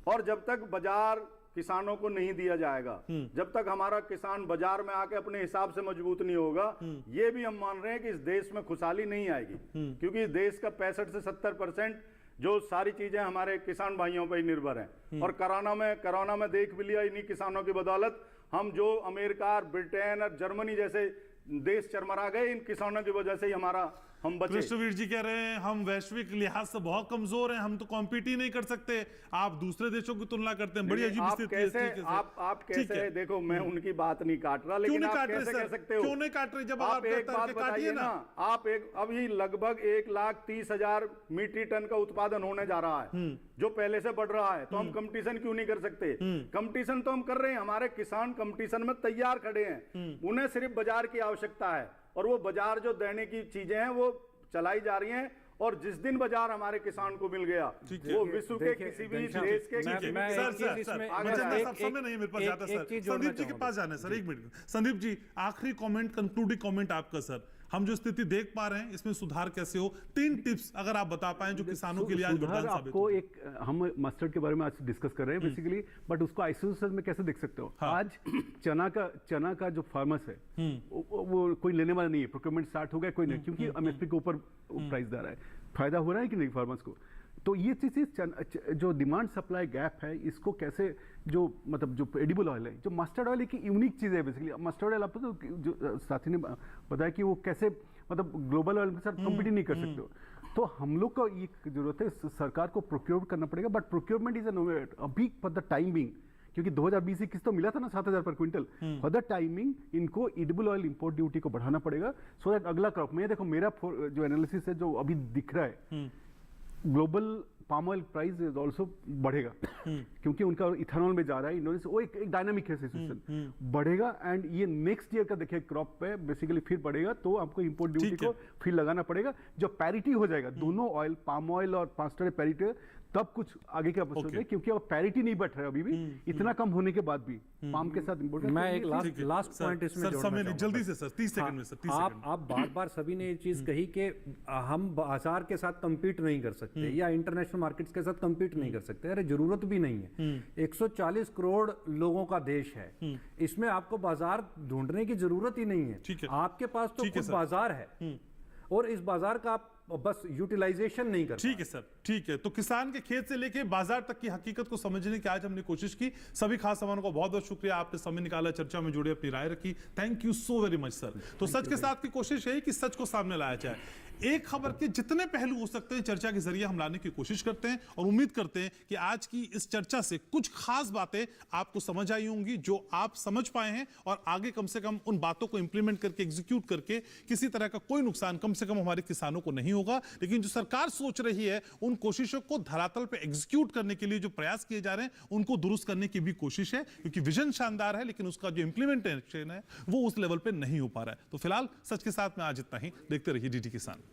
और जब तक बाजार किसानों को नहीं दिया जाएगा, जब तक हमारा किसान बाजार में आके अपने हिसाब से मजबूत नहीं होगा, ये भी हम मान रहे हैं कि इस देश में खुशहाली नहीं आएगी। क्योंकि इस देश का 65 से 70% जो सारी चीजें हमारे किसान भाइयों पर ही निर्भर हैं। और कोरोना में देख भी लिया, इन्हीं किसानों की बदौलत हम जो अमेरिका और ब्रिटेन और जर्मनी जैसे देश चरमरा गए, इन किसानों की वजह से ही हम बचे। कृष्णवीर जी कह रहे हैं हम वैश्विक लिहाज से बहुत कमजोर हैं, हम तो कॉम्पीट ही नहीं कर सकते। आप दूसरे देशों की तुलना करते हैं, बड़ी अजीब स्थिति है। आप कैसे, देखो मैं उनकी बात नहीं काट रहा, लेकिन आप कैसे कह सकते हो? क्यों नहीं काट रहे? जब आप एक बात बताइए ना, आप अभी लगभग 1,30,000 मीट्रिक टन का उत्पादन होने जा रहा है, जो पहले से बढ़ रहा है। तो हम कंपटीशन क्यों नहीं कर सकते? कंपटीशन तो हम कर रहे हैं, हमारे किसान कंपटीशन में तैयार खड़े हैं। उन्हें सिर्फ बाजार की आवश्यकता है, और वो बाजार जो देने की चीजें हैं वो चलाई जा रही हैं। और जिस दिन बाजार हमारे किसान को मिल गया, वो विश्व के किसी भी देश के समय नहीं मिल पा जाता। सर संदीप जी के पास जाना है सर, 1 मिनट। संदीप जी, आखिरी कमेंट, कंक्लूडिंग कमेंट आपका सर। हम जो स्थिति देख पा रहे हैं इसमें सुधार कैसे हो? 3 टिप्स अगर आप बता पाएं जो किसानों के लिए आज वरदान साबित हो। हम मस्टर्ड के बारे में आज डिस्कस कर रहे हैं बेसिकली, बट उसको आइसोलेशन में कैसे देख सकते हो? आज चना का जो फार्मर्स है वो कोई लेने वाला नहीं है, प्रोक्योरमेंट स्टार्ट हो गया, कोई नहीं, क्योंकि एमएसपी के ऊपर प्राइस दे रहा है। फायदा हो रहा है कि नहीं फार्मर्स को? तो ये चीज जो डिमांड सप्लाई गैप है, इसको कैसे जो एडिबल ऑयल है, जो मस्टर्ड ऑयल एक यूनिक चीज है बेसिकली। मस्टर्ड ऑयल आपको तो जो साथी ने बताया कि वो कैसे ग्लोबल ऑयल के साथ कॉम्पिट नहीं कर सकते हो। तो हम लोग को ये जरूरत है, सरकार को प्रोक्योर करना पड़ेगा, बट प्रोक्योरमेंट इज अभी फॉर द टाइमिंग, क्योंकि 2020-21 तो मिला था ना 7,000 पर क्विंटल। फॉर द टाइमिंग इनको एडिबल ऑयल इंपोर्ट ड्यूटी को बढ़ाना पड़ेगा, सो दैट अगला क्रॉप में, देखो मेरा जो एनालिसिस है जो अभी दिख रहा है, global palm oil price is also बढ़ेगा, क्योंकि उनका इथेनॉल में जा रहा है इंडोनेशिया, वो एक डायनामिक है सिचुएशन, बढ़ेगा। एंड ये नेक्स्ट ईयर का देखिए क्रॉप पे बेसिकली फिर बढ़ेगा, तो आपको इंपोर्ट ड्यूटी को फिर लगाना पड़ेगा। जो पैरिटी हो जाएगा दोनों ऑयल, पाम ऑयल और मस्टर्ड पैरिटी, तब कुछ आगे का प्रश्न है, क्योंकि अब पैरिटी नहीं बढ़ रहा है अभी भी, इतना कम होने के बाद भी पाम के साथ इंपोर्ट। मैं एक लास्ट पॉइंट इसमें समय जल्दी से सर, 30 सेकंड में सर। आप बार सभी ने ये चीज कही कि हम बाजार के साथ कंपीट नहीं कर सकते या इंटरनेशनल मार्केट्स के साथ कंपीट नहीं कर सकते। अरे जरूरत भी नहीं है, 140 करोड़ लोगों का देश है, इसमें आपको बाजार ढूंढने की जरूरत ही नहीं है। आपके पास तो खुद बाजार है, और इस बाजार का आप बस यूटिलाइजेशन नहीं कर। ठीक है सर, ठीक है। तो किसान के खेत से लेके बाजार तक की हकीकत को समझने की आज हमने कोशिश की। सभी खास सामानों को बहुत बहुत शुक्रिया, आपने समय निकाला, चर्चा में जुड़े, अपनी राय रखी। Thank you so very much sir. तो सच के साथ की कोशिश यही कि सच को सामने लाया जाए। एक खबर के जितने पहलू हो सकते हैं चर्चा के जरिए हम लाने की कोशिश करते हैं, और उम्मीद करते हैं कि आज की इस चर्चा से कुछ खास बातें आपको समझ आई होंगी, जो आप समझ पाए हैं, और आगे कम से कम उन बातों को इंप्लीमेंट करके, एग्जीक्यूट करके किसी तरह का कोई नुकसान कम से कम हमारे किसानों को नहीं होगा। लेकिन जो सरकार सोच रही है, उन कोशिशों को धरातल पे एग्जीक्यूट करने के लिए जो प्रयास किए जा रहे हैं, उनको दुरुस्त करने की भी कोशिश है, क्योंकि विजन शानदार है, लेकिन उसका जो इंप्लीमेंटेशन है वो उस लेवल पे नहीं हो पा रहा है। तो फिलहाल सच के साथ में आज इतना ही। देखते रहिए डीडी किसान।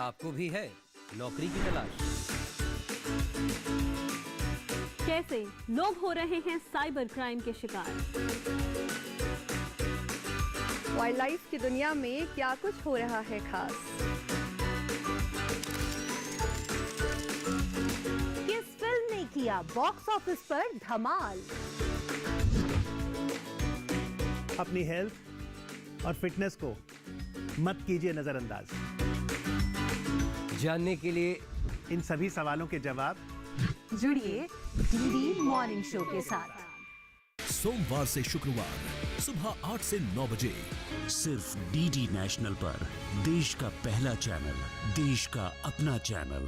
आपको भी है नौकरी की तलाश? कैसे लोग हो रहे हैं साइबर क्राइम के शिकार? वाइल्ड लाइफ की दुनिया में क्या कुछ हो रहा है खास? किस फिल्म ने किया बॉक्स ऑफिस पर धमाल? अपनी हेल्थ और फिटनेस को मत कीजिए नजरअंदाज। जानने के लिए इन सभी सवालों के जवाब जुड़िए डीडी मॉर्निंग शो के साथ। सोमवार से शुक्रवार सुबह 8 से 9 बजे सिर्फ डीडी नेशनल पर, देश का पहला चैनल, देश का अपना चैनल।